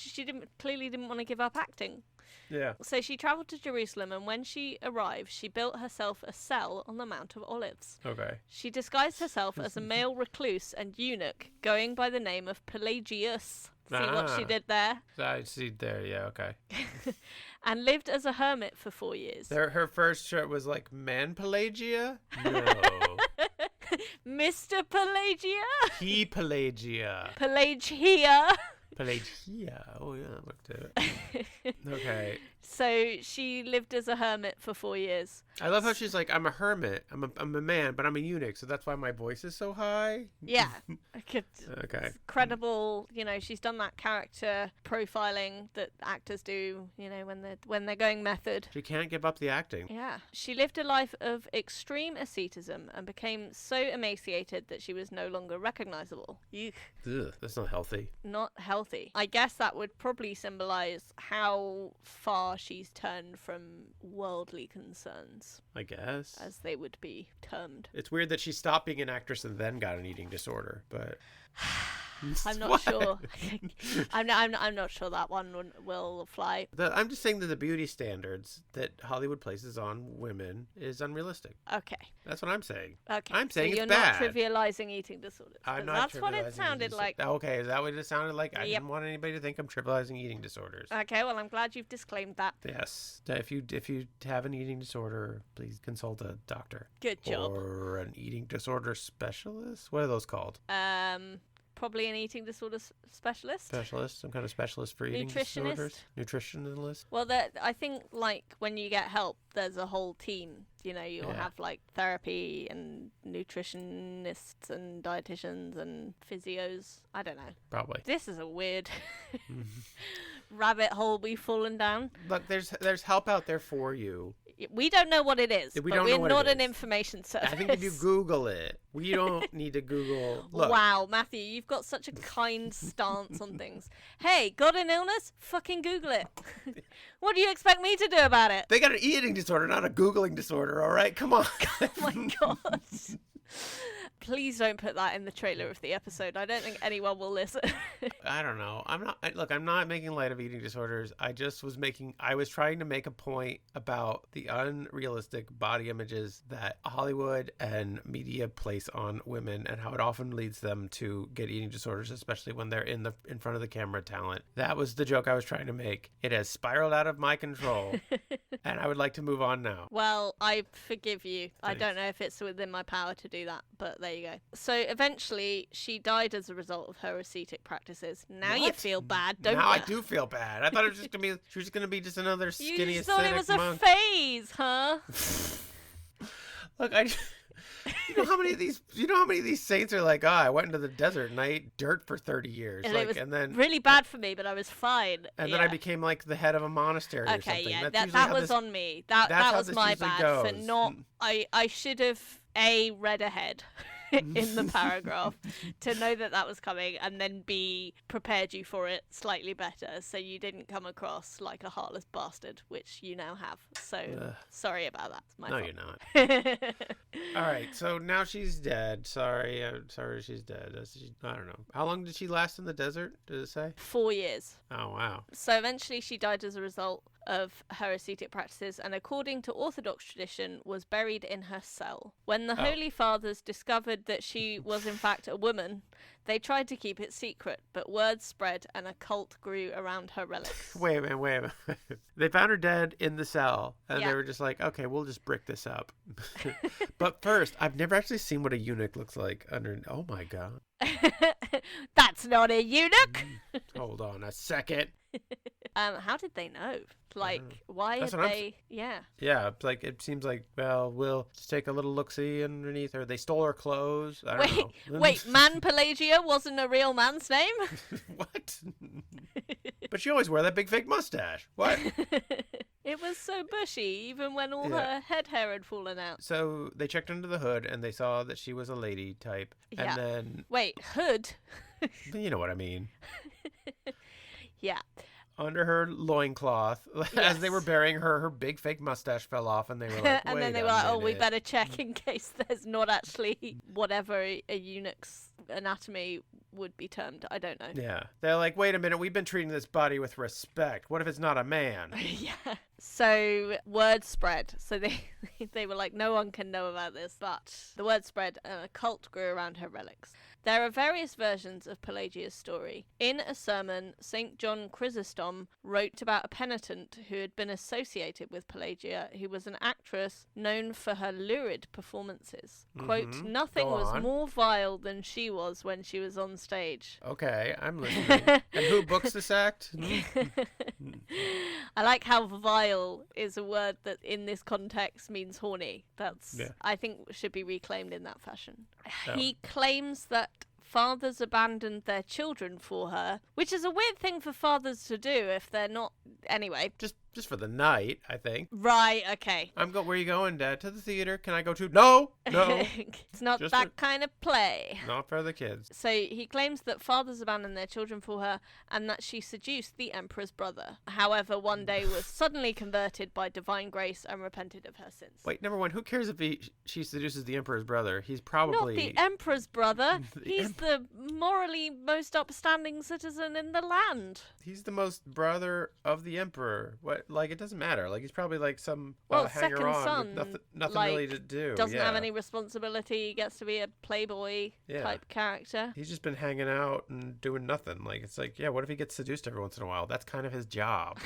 clearly didn't want to give up acting. Yeah. So she travelled to Jerusalem, and when she arrived, she built herself a cell on the Mount of Olives. Okay. She disguised herself as a male recluse and eunuch, going by the name of Pelagius. See what she did there? I see there, yeah, okay. And lived as a hermit for 4 years. Her first shirt was like, Man Pelagia? No. Mr. Pelagia? He Pelagia. Pelagia. Pelagia. Oh, yeah, I looked at it. Okay. So she lived as a hermit for 4 years. I love how she's like, I'm a hermit. I'm a man, but I'm a eunuch, so that's why my voice is so high. Yeah. Okay. Credible, she's done that character profiling that actors do, when they're going method. She can't give up the acting. Yeah. She lived a life of extreme asceticism and became so emaciated that she was no longer recognizable. Eugh. Ugh, that's not healthy. Not healthy. I guess that would probably symbolize how far she's turned from worldly concerns, I guess. as they would be termed. It's weird that she stopped being an actress and then got an eating disorder, but I'm not What? sure. I'm not sure that one will fly. I'm just saying that the beauty standards that Hollywood places on women is unrealistic. Okay. That's what I'm saying. Okay. I'm saying so it's you're bad. not trivializing eating disorders. I'm 'Cause not that's what it trivializing sounded eating like. Okay, is that what it sounded like? I Yep. didn't want anybody to think I'm trivializing eating disorders. Okay, well, I'm glad you've disclaimed that. Yes. If you have an eating disorder, please consult a doctor. Good job. Or an eating disorder specialist. What are those called? Probably an eating disorder specialist. Specialist? Some kind of specialist for eating disorders? Nutritionist? Well, I think, like, when you get help, there's a whole team. You know, you'll have, like, therapy and nutritionists and dietitians and physios. I don't know. Probably. This is a weird rabbit hole we've fallen down. Look, there's help out there for you. We don't know what it is, We but don't know we're what not it an is. information service. I think if you Google it, we don't need to Google. Look, Wow, Matthew, you've got such a kind stance on things. Hey, got an illness? Fucking Google it. What do you expect me to do about it? they got an eating disorder, not a Googling disorder, all right? Come on. Oh my god. Please don't put that in the trailer of the episode. I don't think anyone will listen. I don't know. I'm not making light of eating disorders. I was trying to make a point about the unrealistic body images that Hollywood and media place on women and how it often leads them to get eating disorders, especially when they're in front of the camera talent. That was the joke I was trying to make. It has spiraled out of my control, and I would like to move on now. Well, I forgive you. I Thanks. don't know if it's within my power to do that, but there you go. So eventually, she died as a result of her ascetic practices. Now you What? feel bad, don't Now you? I do feel bad. I thought it was just gonna be. She was gonna be just another skinny You just thought it ascetic was a monk. phase, huh? Look, you know how many of these saints are like, I went into the desert and I ate dirt for 30 years, And it was and then really bad for me, but I was fine. then I became like the head of a monastery or Okay, something. yeah, That's usually that how was this- on me. That that's how was this my usually bad for goes. not. I should have read ahead in the paragraph to know that was coming, and then B, prepared you for it slightly better, so you didn't come across like a heartless bastard, which you now have. So sorry about that. It's my No, fault. you're not. All right, so now she's dead. Sorry, I'm sorry she's dead. I don't know. How long did she last in the desert? Did it say? 4 years. Oh wow. So eventually she died as a result of her ascetic practices, and according to Orthodox tradition was buried in her cell. When the Holy Fathers discovered that she was in fact a woman, they tried to keep it secret, but word spread and a cult grew around her relics. Wait a minute. They found her dead in the cell, and Yeah. they were just like, okay, we'll just brick this up. But first, I've never actually seen what a eunuch looks like under. Oh my god. That's not a eunuch! Hold on a second. How did they know? Like, why That's had what I'm they... Yeah. Yeah, it's like it seems like, well, we'll just take a little look-see underneath her. They stole her clothes. I don't know. Wait, Man Pelagia wasn't a real man's name? What? But she always wore that big fake mustache. What? It was so bushy, even when all Yeah. her head hair had fallen out. So they checked under the hood and they saw that she was a lady type. Yeah. And then, Wait, hood? you know what I mean. Yeah. Under her loincloth, as they were burying her, her big fake mustache fell off, and they were like, And "Wait then they a were like, oh, we minute." better check in case there's not actually whatever a eunuch's anatomy would be termed. I don't know. Yeah, they're like, "Wait a minute, we've been treating this body with respect. What if it's not a man?" Yeah. So word spread. So they were like, no one can know about this, but the word spread and a cult grew around her relics. There are various versions of Pelagia's story. In a sermon, St. John Chrysostom wrote about a penitent who had been associated with Pelagia, who was an actress known for her lurid performances. Quote, nothing Go was on. more vile than she was when she was on stage. Okay, I'm listening. And who books this act? I like how vile is a word that in this context means horny. That's, Yeah. I think, should be reclaimed in that fashion. Oh. He claims that fathers abandoned their children for her, which is a weird thing for fathers to do if they're not... Anyway. Just for the night, I think. Right, okay. Where are you going, Dad? To the theater? Can I go too? No! It's not Just that kind of play. Not for the kids. So he claims that fathers abandoned their children for her and that she seduced the emperor's brother. However, one day was suddenly converted by divine grace and repented of her sins. Wait, number one, who cares if she seduces the emperor's brother? He's probably... Not the emperor's brother. The He's the morally most upstanding citizen in the land. He's the most brother of the emperor. What? Like, it doesn't matter. Like, he's probably like some Well, hanger second on son, with nothing like, really to do. Doesn't yeah. have any responsibility, gets to be a playboy type character. He's just been hanging out and doing nothing. Like, it's like, yeah, what if he gets seduced every once in a while? That's kind of his job.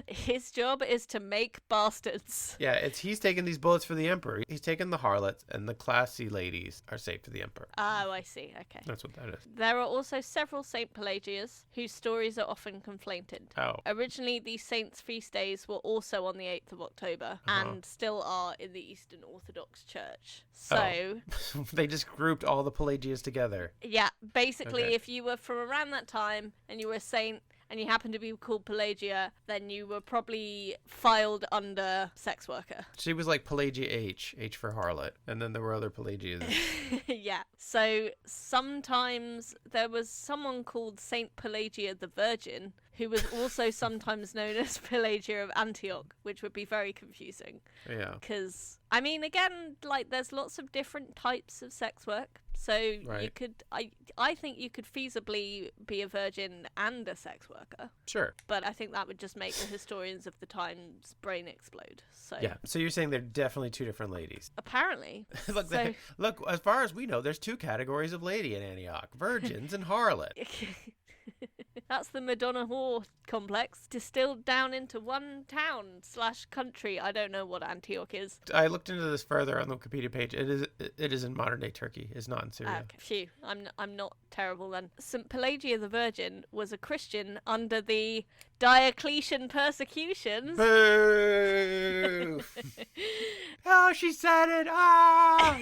His job is to make bastards. Yeah, he's taking these bullets for the emperor. He's taking the harlots, and the classy ladies are safe for the emperor. Oh, I see. Okay. That's what that is. There are also several Saint Pelagias whose stories are often conflated. Oh. Originally, these saints' feast days were also on the 8th of October and still are in the Eastern Orthodox Church. So, they just grouped all the Pelagias together. Yeah, basically, if you were from around that time and you were a saint and you happened to be called Pelagia, then you were probably filed under sex worker. She was like Pelagia H for harlot, and then there were other Pelagias. Yeah. So sometimes there was someone called Saint Pelagia the Virgin, who was also sometimes known as Pelagia of Antioch, which would be very confusing. Yeah. Because, I mean, again, like, there's lots of different types of sex work. So you could, I think you could feasibly be a virgin and a sex worker. Sure. But I think that would just make the historians of the time's brain explode. So yeah. So you're saying they're definitely two different ladies. Apparently. Look, as far as we know, there's two categories of lady in Antioch: virgins and harlot. That's the Madonna whore complex distilled down into one town/country. I don't know what Antioch is. I looked into this further on the Wikipedia page. It is in modern day Turkey. It's not in Syria. Okay. Phew, I'm not terrible then. Saint Pelagia the Virgin was a Christian under the Diocletian persecutions. Boo! Oh, she said it! Ah!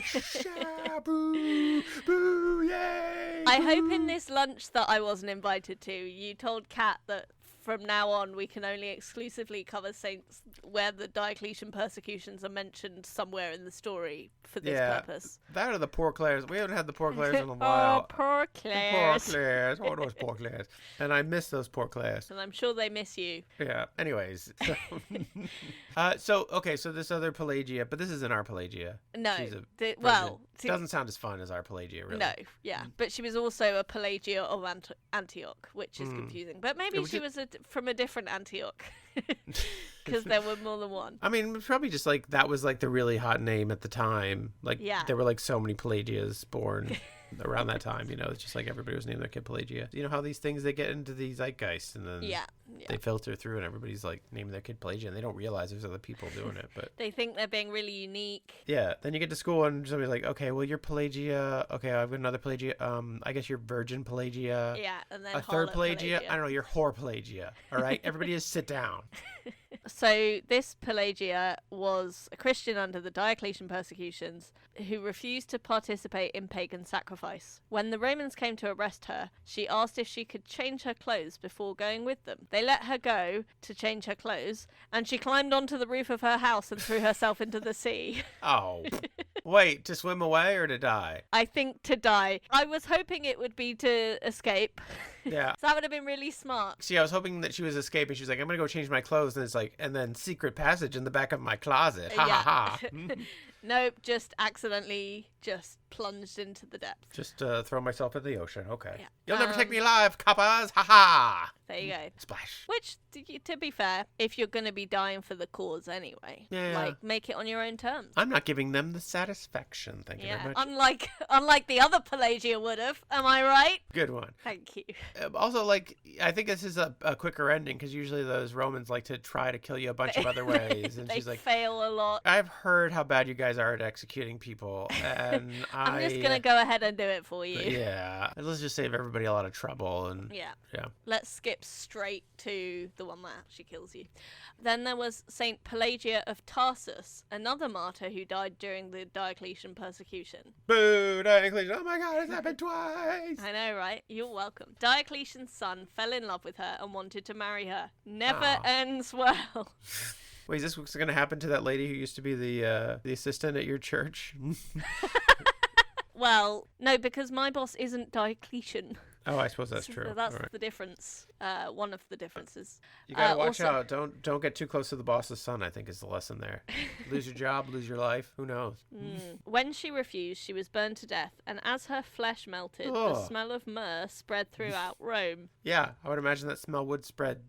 Boo! Boo! Yay! I hope in this lunch that I wasn't invited to, you told Kat that from now on we can only exclusively cover saints where the Diocletian persecutions are mentioned somewhere in the story for this purpose. That or the poor Claires. We haven't had the poor Claires in a while. Oh, poor Claires. Poor Claires. Oh, those poor Claires. And I miss those poor Claires. And I'm sure they miss you. Yeah. Anyways. So this other Pelagia, but this isn't our Pelagia. No. She's a doesn't sound as fun as our Pelagia, really. No, yeah. But she was also a Pelagia of Antioch, which is confusing. But maybe she was from a different Antioch. Because there were more than one. I mean, probably just like that was like the really hot name at the time. Like there were like so many Pelagias born around that time, you know. It's just like everybody was naming their kid Pelagia. You know how these things, they get into the zeitgeist and then they filter through and everybody's like naming their kid Pelagia and they don't realize there's other people doing it. But they think they're being really unique. Yeah. Then you get to school and somebody's like, okay, well, you're Pelagia. Okay, I've got another Pelagia. I guess you're virgin Pelagia. Yeah, and then a third Pelagia. I don't know, you're whore Pelagia. All right? Everybody just sit down. So this Pelagia was a Christian under the Diocletian persecutions who refused to participate in pagan sacrifice. When the Romans came to arrest her, she asked if she could change her clothes before going with them. They let her go to change her clothes, and she climbed onto the roof of her house and threw herself into the sea. Oh. Wait, to swim away or to die? I think to die. I was hoping it would be to escape. Yeah. So that would have been really smart. See, I was hoping that she was escaping. She was like, I'm going to go change my clothes. And it's like, and then secret passage in the back of my closet. Ha ha ha. Nope, just accidentally just plunged into the depths. Just throw myself in the ocean. Okay. Yeah. You'll never take me alive, coppers. Ha ha. There you go. Splash. Which, to be fair, if you're going to be dying for the cause anyway, like, make it on your own terms. I'm not giving them the satisfaction. Thank you very much. Unlike the other Pelagia would have. Am I right? Good one. Thank you. Also, like, I think this is a quicker ending because usually those Romans like to try to kill you a bunch of other ways. And they she's like, fail a lot. I've heard how bad you guys are at executing people. And I'm just going to go ahead and do it for you. Yeah. Let's just save everybody a lot of trouble. And yeah. Let's skip straight to the one that actually kills you. Then there was Saint Pelagia of Tarsus, another martyr who died during the Diocletian persecution. Boo, Diocletian. Oh my God, it's happened twice. I know, right? You're welcome. Diocletian's son fell in love with her and wanted to marry her. Never ends well. Wait, is this what's going to happen to that lady who used to be the assistant at your church? Well, no, because my boss isn't Diocletian. Oh, I suppose that's So true. that's All right. the difference. One of the differences. You gotta watch also- out. Don't get too close to the boss's son, I think is the lesson there. Lose your job, lose your life. Who knows? When she refused, she was burned to death, and as her flesh melted, the Ugh. smell of myrrh spread throughout Rome. Yeah, I would imagine that smell would spread.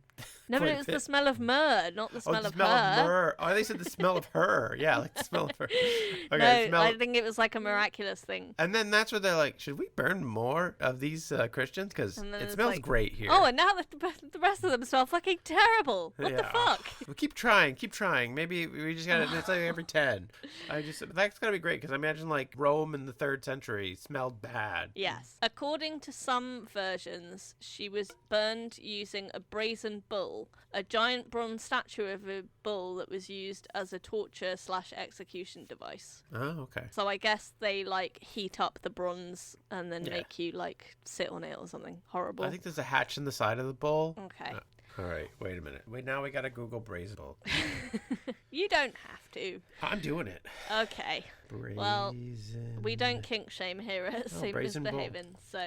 No, but quite it a was bit. the smell of myrrh, not the smell the of smell her. of myrrh. Oh, they said the smell of her. Yeah, like the smell of her. Okay, No, smell. I think it was like a miraculous thing. And then that's where they're like, should we burn more of these Christians? Because And then it it's smells like, great here. Oh, and now the rest of them smell fucking terrible. What the Yeah. fuck? Well, keep trying. Maybe we just gotta, it's like every 10. That's gotta be great, because I imagine like Rome in the 3rd century smelled bad. Yes. According to some versions, she was burned using a brazen bull, a giant bronze statue of a bull that was used as a torture/execution device. Oh, okay. So I guess they like heat up the bronze and then Yeah. make you like sit on it or something horrible. I think there's a hatch in the side of the bowl. Okay. All right, wait a minute. Now we gotta Google brazen bull. You don't have to. I'm doing it. Okay. Brazen. Well, we don't kink shame here at Saint brazen bull. Misbehavin, so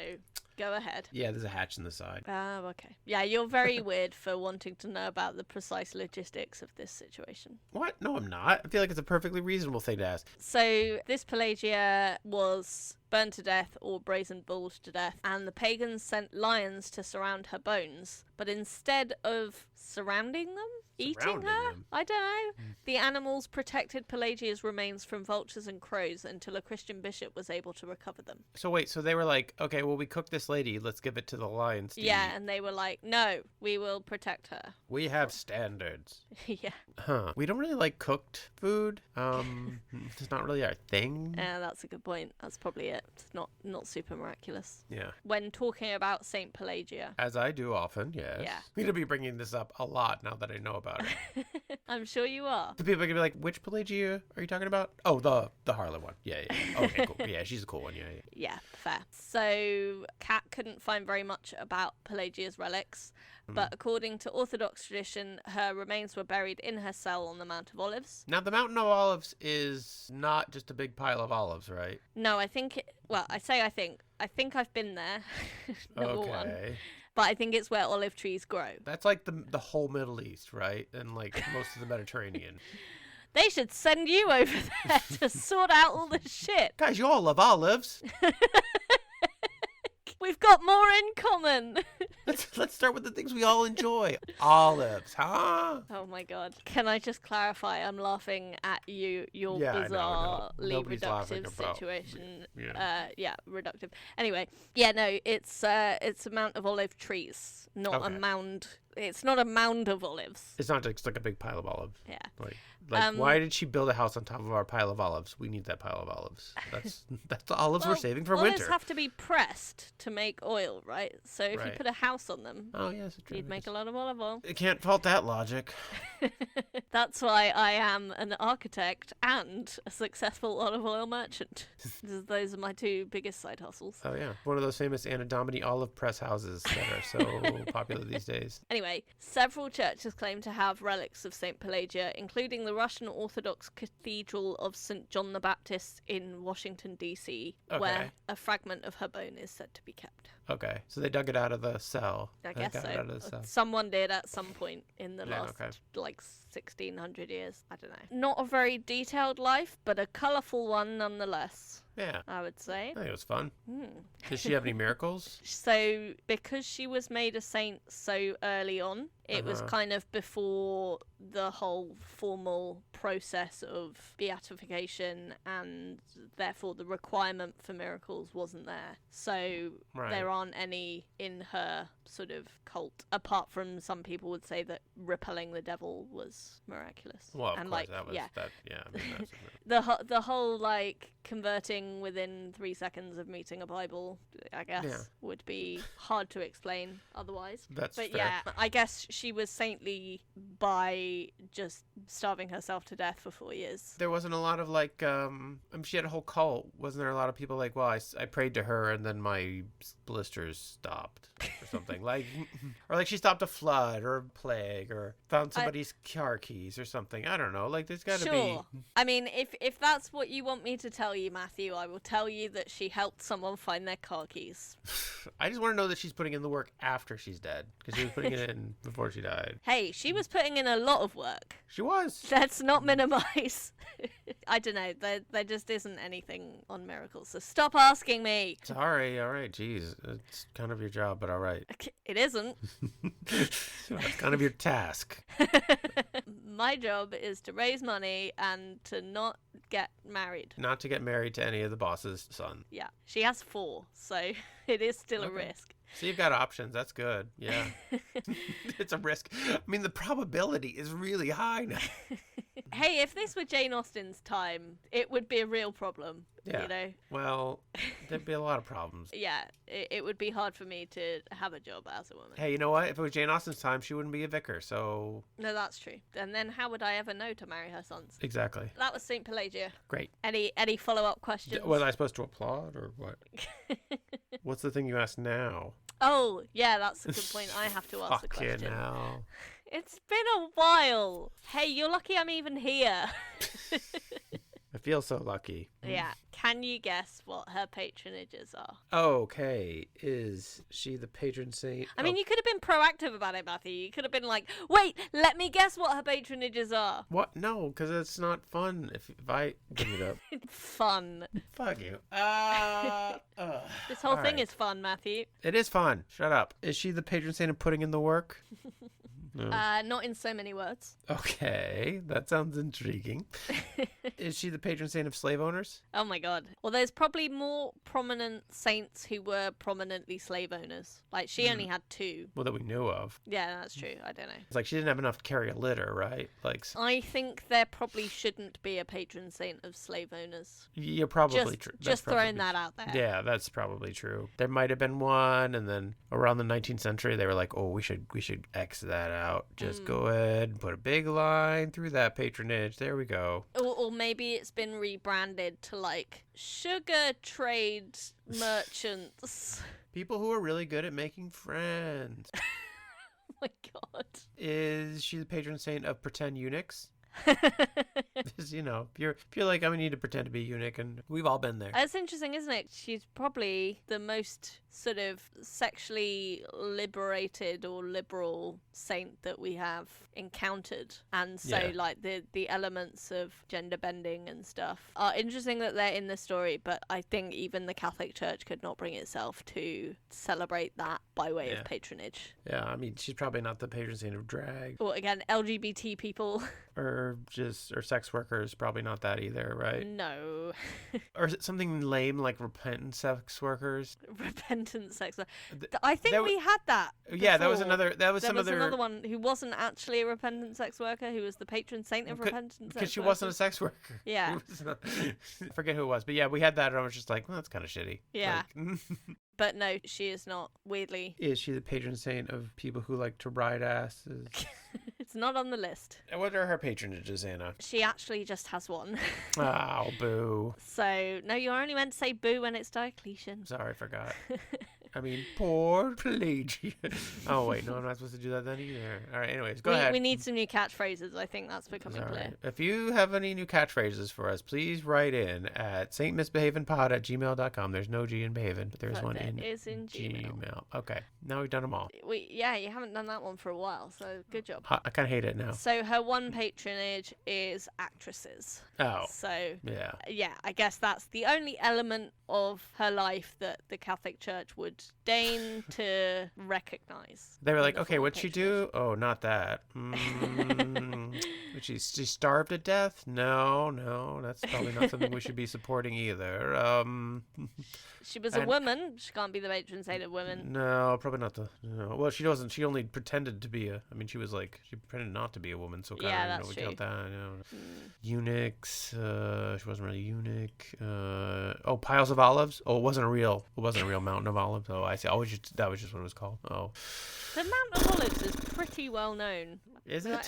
go ahead. Yeah, there's a hatch in the side. Oh, okay. Yeah, you're very weird for wanting to know about the precise logistics of this situation. What? No, I'm not. I feel like it's a perfectly reasonable thing to ask. So, this Pelagia was burned to death or brazen bulled to death, and the pagans sent lions to surround her bones. But instead of surrounding them, eating Surrounding her, them? I don't know. The animals protected Pelagia's remains from vultures and crows until a Christian bishop was able to recover them. So wait, so they were like, okay, well, we cooked this lady. Let's give it to the lions to Yeah, eat. and they were like, no, we will protect her. We have standards. Yeah. Huh. We don't really like cooked food. It's not really our thing. Yeah, that's a good point. That's probably it. It's not super miraculous. Yeah. When talking about Saint Pelagia, As I do often, yes. Yeah. I'm going to be bringing this up a lot now that I know about it. I'm sure you are. The people are going to be like, which Pelagia are you talking about? Oh, the Harlot one. Yeah. Okay, cool. Yeah, she's a cool one. Yeah. Yeah, fair. So, Kat couldn't find very much about Pelagia's relics, but according to Orthodox tradition, her remains were buried in her cell on the Mount of Olives. Now, the Mountain of Olives is not just a big pile of olives, right? No, I think, I think I've been there, number one. Okay. But I think it's where olive trees grow. That's like the whole Middle East, right? And like most of the Mediterranean. They should send you over there to sort out all this shit. Guys, you all love olives. We've got more in common. Let's start with the things we all enjoy. Olives, huh? Oh my god. Can I just clarify? I'm laughing at your Yeah, I know, bizarrely Nobody's laughing reductive about- situation. yeah. Reductive. Anyway, yeah, no, it's a mount of olive trees, not a Okay. mound. It's not a mound of olives. It's not just like a big pile of olives. Yeah. Like why did she build a house on top of our pile of olives? We need that pile of olives. That's the olives we're saving for olives winter. have to be pressed to make oil, right? So if you Right. put a house on them, Oh yes, it's true. you'd make a lot of olive oil. I can't fault that logic. That's why I am an architect and a successful olive oil merchant. Those are my two biggest side hustles. Oh yeah, one of those famous Anna Domini olive press houses that are so popular these days. Anyway, several churches claim to have relics of Saint Pelagia, including the Russian Orthodox Cathedral of St. John the Baptist in Washington, D.C., Okay. where a fragment of her bone is said to be kept. Okay, so they dug it out of the cell. I They guess got it out of the so. cell. Someone did at some point in the Yeah, last, okay. 1600 years. I don't know. Not a very detailed life, but a colourful one nonetheless, Yeah, I would say. I think it was fun. Hmm. Did she have any miracles? So, because she was made a saint so early on, it was Uh-huh. kind of before the whole formal process of beatification, and therefore the requirement for miracles wasn't there. So, Right. there aren't any in her sort of cult, apart from some people would say that repelling the devil was miraculous. Well, of and course, like, that was yeah, that. Yeah, I mean, that's the whole like converting within 3 seconds of meeting a Bible, I guess, Yeah. would be hard to explain otherwise. that's But fair. yeah, I guess she was saintly by just starving herself to death for 4 years. There wasn't a lot of like, she had a whole cult. Wasn't there a lot of people like, well, I prayed to her and then my blisters stopped or something like, or like she stopped a flood or a plague or found somebody's car keys or something. I don't know. Like there's got to be. I mean, if that's what you want me to tell you, Matthew, I will tell you that she helped someone find their car keys. I just want to know that she's putting in the work after she's dead because she was putting it in before she died. Hey, she was putting in a lot of work. She was. Let's not minimize. I don't know. There just isn't anything on miracles, so stop asking me. Sorry. All right. Jeez. It's kind of your job, but all right. It isn't. It's kind of your task. My job is to raise money and to not get married. Not to get married to any of the boss's son. Yeah. She has 4, so it is still a risk. So you've got options. That's good. Yeah. It's a risk. I mean, the probability is really high now. Hey, if this were Jane Austen's time, it would be a real problem. Yeah. You know? Well, there'd be a lot of problems. Yeah, it would be hard for me to have a job as a woman. Hey, you know what? If it was Jane Austen's time, she wouldn't be a vicar, so... No, that's true. And then how would I ever know to marry her sons? Exactly. That was Saint Pelagia. Great. Any follow-up questions? Was I supposed to applaud, or what? What's the thing you asked now? Oh, yeah, that's a good point. I have to ask the question. Fucking hell. It's been a while. Hey, you're lucky I'm even here. I feel so lucky. Yeah. Can you guess what her patronages are? Okay. Is she the patron saint? I mean, you could have been proactive about it, Matthew. You could have been like, wait, let me guess what her patronages are. What? No, because it's not fun if I bring it up. Fun. Fuck you. This whole thing right. is fun, Matthew. It is fun. Shut up. Is she the patron saint of putting in the work? No. Not in so many words. Okay, that sounds intriguing. Is she the patron saint of slave owners? Oh my god. Well, there's probably more prominent saints who were prominently slave owners. Like, she only had 2. Well, that we knew of. Yeah, that's true. I don't know. It's like she didn't have enough to carry a litter, right? Like, I think there probably shouldn't be a patron saint of slave owners. you're probably true. Just throwing that out there. Yeah, that's probably true. There might have been one, and then around the 19th century, they were like, "Oh, we should X that out. Just go ahead and put a big line through that patronage. There we go." Or maybe it's been rebranded to like sugar trade merchants. People who are really good at making friends. Oh my god. Is she the patron saint of pretend eunuchs? Because, you know, if you're like, I'm gonna need to pretend to be a eunuch, and we've all been there. It's interesting, isn't it? She's probably the most sort of sexually liberated or liberal saint that we have encountered, and so Yeah. like the elements of gender bending and stuff are interesting that they're in the story, but I think even the Catholic Church could not bring itself to celebrate that by way of patronage. Yeah, I mean, she's probably not the patron saint of drag. Or again, LGBT people. Or sex workers, probably not that either, right? No. Or is it something lame like repentant sex workers? Repentant sex worker. I think we had that. Yeah, that was before. There was another one who wasn't actually a repentant sex worker, who was the patron saint of repentant sex workers. Because she wasn't a sex worker. Yeah. I forget who it was, but yeah, we had that, and I was just like, well, that's kind of shitty. Yeah. Like, But no, she is not, weirdly. is she the patron saint of people who like to ride asses? It's not on the list. What are her patronages, Anna? She actually just has one. Oh, boo. So, no, you're only meant to say boo when it's Diocletian. Sorry, I forgot. I mean, poor Pelagia. Oh, wait, no, I'm not supposed to do that then either. All right, anyways, go ahead. We need some new catchphrases. I think that's becoming clear. Right. If you have any new catchphrases for us, please write in at saintmisbehavinpod@gmail.com. There's no G in behavin, but there's one in Gmail. Okay, now we've done them all. Yeah, you haven't done that one for a while, so good job. I kind of hate it now. So her one patronage is actresses. Oh. So, yeah, I guess that's the only element of her life that the Catholic Church would deign to recognize. They were like, okay, what'd she do? Oh, not that. What'd She starved to death? No, that's probably not something we should be supporting either. She was a woman. She can't be the patron saint of women. No, probably not no. Well, she wasn't. She only pretended to be she pretended not to be a woman, so kind of, that's true. count that. Eunuchs. She wasn't really a eunuch. Piles of olives. Oh, it wasn't a real mountain of olives. Oh, I see. That was just what it was called. Oh. The Mount of Olives is pretty well known. Is it? I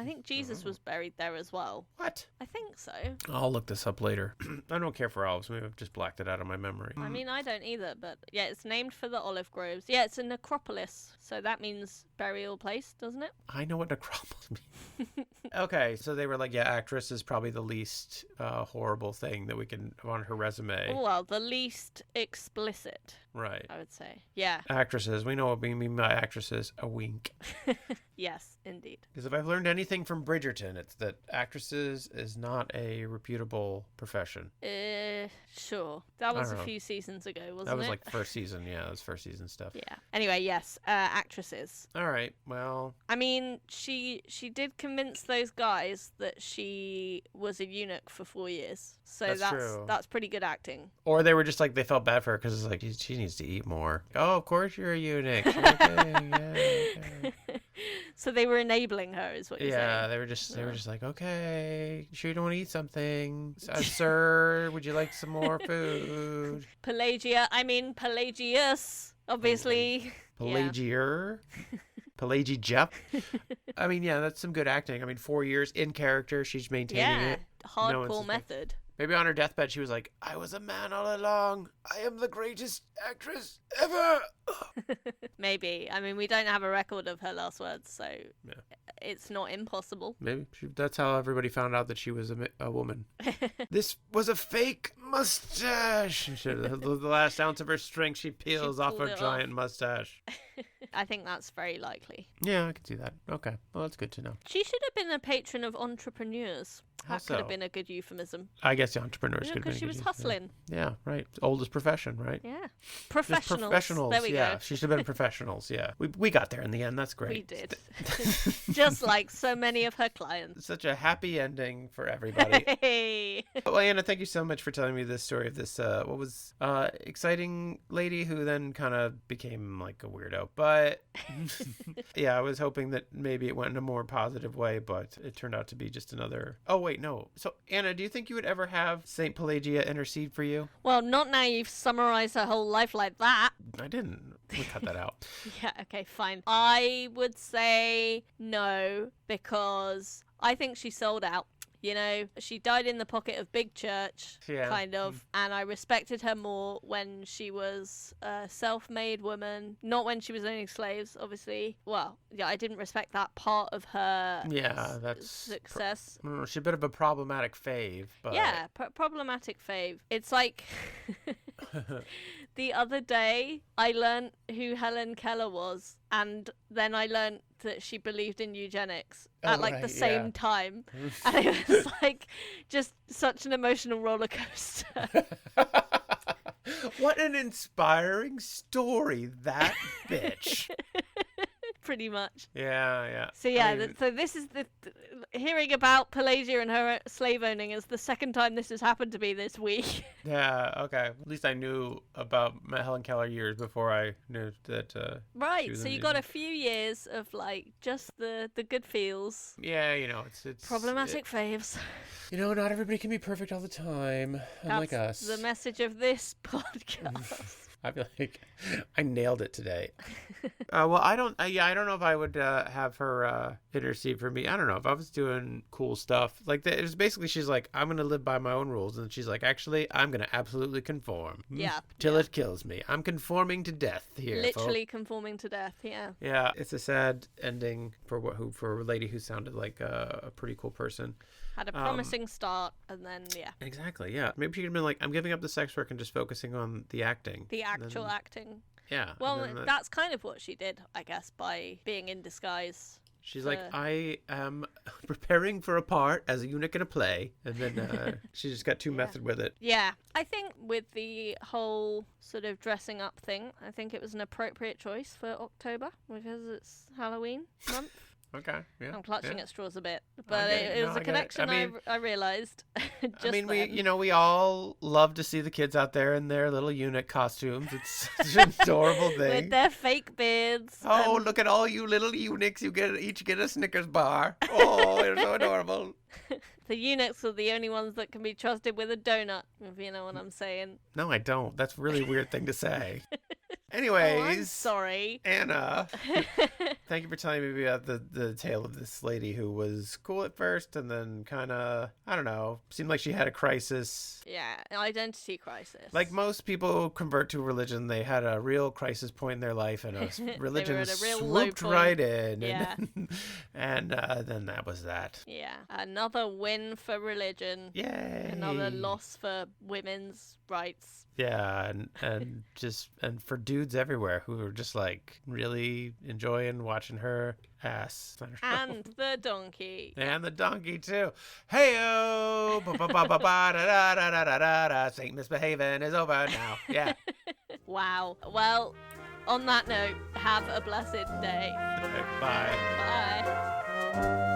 think Jesus was buried there as well. What? I think so. I'll look this up later. I don't care for olives. Maybe I've just blacked it out of my memory. I mean, I don't either, but yeah, it's named for the olive groves. Yeah, it's a necropolis, so that means burial place, doesn't it? I know what necropolis means. Okay, so they were like, yeah, actress is probably the least horrible thing that we can on her resume. Well, the least explicit. Right. I would say. Yeah. Actresses. We know what we mean by actresses. A wink. Yes, indeed. Because if I've learned anything from Bridgerton, it's that actresses is not a reputable profession. Sure. That was a few seasons ago, wasn't it? That was like first season. Yeah, that was first season stuff. Yeah. Anyway, yes, actresses. All right. Well, I mean, she did convince those guys that she was a eunuch for 4 years. So that's true. That's pretty good acting. Or they were just like, they felt bad for her because it's like, she needs to eat more. Oh, of course you're a eunuch. Okay, yeah. So they were enabling her, is what you're saying. Yeah, they were just like, okay, sure you don't want to eat something, sir? Would you like some more food? Pelagius, obviously. Pelagier. Pelagia. I mean, yeah, that's some good acting. I mean, 4 years in character, she's maintaining it. Hardcore method. Maybe on her deathbed, she was like, I was a man all along. I am the greatest actress ever. Maybe. I mean, we don't have a record of her last words, so it's not impossible. Maybe. That's how everybody found out that she was a woman. This was a fake mustache. The last ounce of her strength, she peels off her giant mustache. I think that's very likely. Yeah, I can see that. Okay. Well, that's good to know. She should have been a patron of entrepreneurs. That could have so? been a good euphemism. I guess the entrepreneurs could have been. Because she was hustling. Yeah, right. Oldest profession, right? Yeah. Professionals. There we go. She should have been professionals, yeah. We got there in the end. That's great. We did. Just like so many of her clients. Such a happy ending for everybody. Hey. Well, Anna, thank you so much for telling me this story of this, exciting lady who then kind of became like a weirdo. But yeah, I was hoping that maybe it went in a more positive way, but it turned out to be just another... Oh, wait, no. So, Anna, do you think you would ever have Saint Pelagia intercede for you? Well, not now you've summarized her whole life like that. I didn't. We'll cut that out. Yeah, okay, fine. I would say no, because I think she sold out. You know, she died in the pocket of big church, kind of, and I respected her more when she was a self-made woman, not when she was owning slaves, obviously. Well, yeah, I didn't respect that part of her success. She's a bit of a problematic fave, but... Yeah, problematic fave. It's like... The other day, I learned who Helen Keller was, and then I learned that she believed in eugenics at the same time. And it was like just such an emotional roller coaster. What an inspiring story, that bitch. Pretty much. Yeah. So yeah, so this is hearing about Pelagia and her slave owning is the second time this has happened to me this week. Yeah, okay. At least I knew about Helen Keller years before I knew that. Right, so you got a few years of like just the good feels. Yeah, you know, it's problematic faves. You know, not everybody can be perfect all the time, unlike us. The message of this podcast. I feel like I nailed it today. Well, I don't know if I would have her intercede for me. I don't know if I was doing cool stuff. Like, it was basically, she's like, I'm going to live by my own rules. And she's like, actually, I'm going to absolutely conform. Yeah. Till it kills me. I'm conforming to death here. Literally conforming to death, yeah. Yeah, it's a sad ending for a lady who sounded like a pretty cool person. Had a promising start, and then, yeah. Exactly, yeah. Maybe she could have been like, I'm giving up the sex work and just focusing on the acting. The actual acting. Yeah. Well, that's kind of what she did, I guess, by being in disguise. She's like, I am preparing for a part as a eunuch in a play. And then she just got too method with it. Yeah. I think with the whole sort of dressing up thing, I think it was an appropriate choice for October because it's Halloween month. Okay. Yeah. I'm clutching yeah. at straws a bit, but get it. it No, was I a get it. connection I mean- I realized. Just I mean, then. we all love to see the kids out there in their little eunuch costumes. It's such an adorable With thing. their fake beards. Oh, and- look at all you little eunuchs! Each get a Snickers bar. Oh, you're so adorable. The eunuchs are the only ones that can be trusted with a donut, if you know what I'm saying. No, I don't. That's a really weird thing to say. Oh, I'm Anyways, sorry. Anna, thank you for telling me about the tale of this lady who was cool at first and then kind of, I don't know, seemed like she had a crisis. Yeah, an identity crisis. Like most people who convert to religion, they had a real crisis point in their life, and religion at a real low swooped point. right in. Yeah. And then that was that. Yeah, another win for religion. Yay! Another loss for women's rights. Yeah, and for dudes everywhere who were just like really enjoying watching her ass. And the donkey. And the donkey too. Hey-o! Ba-ba-ba-ba-da-da-da-da-da-da. Saint Misbehavin is over now. Yeah. Wow. Well, on that note, have a blessed day. Bye. Bye.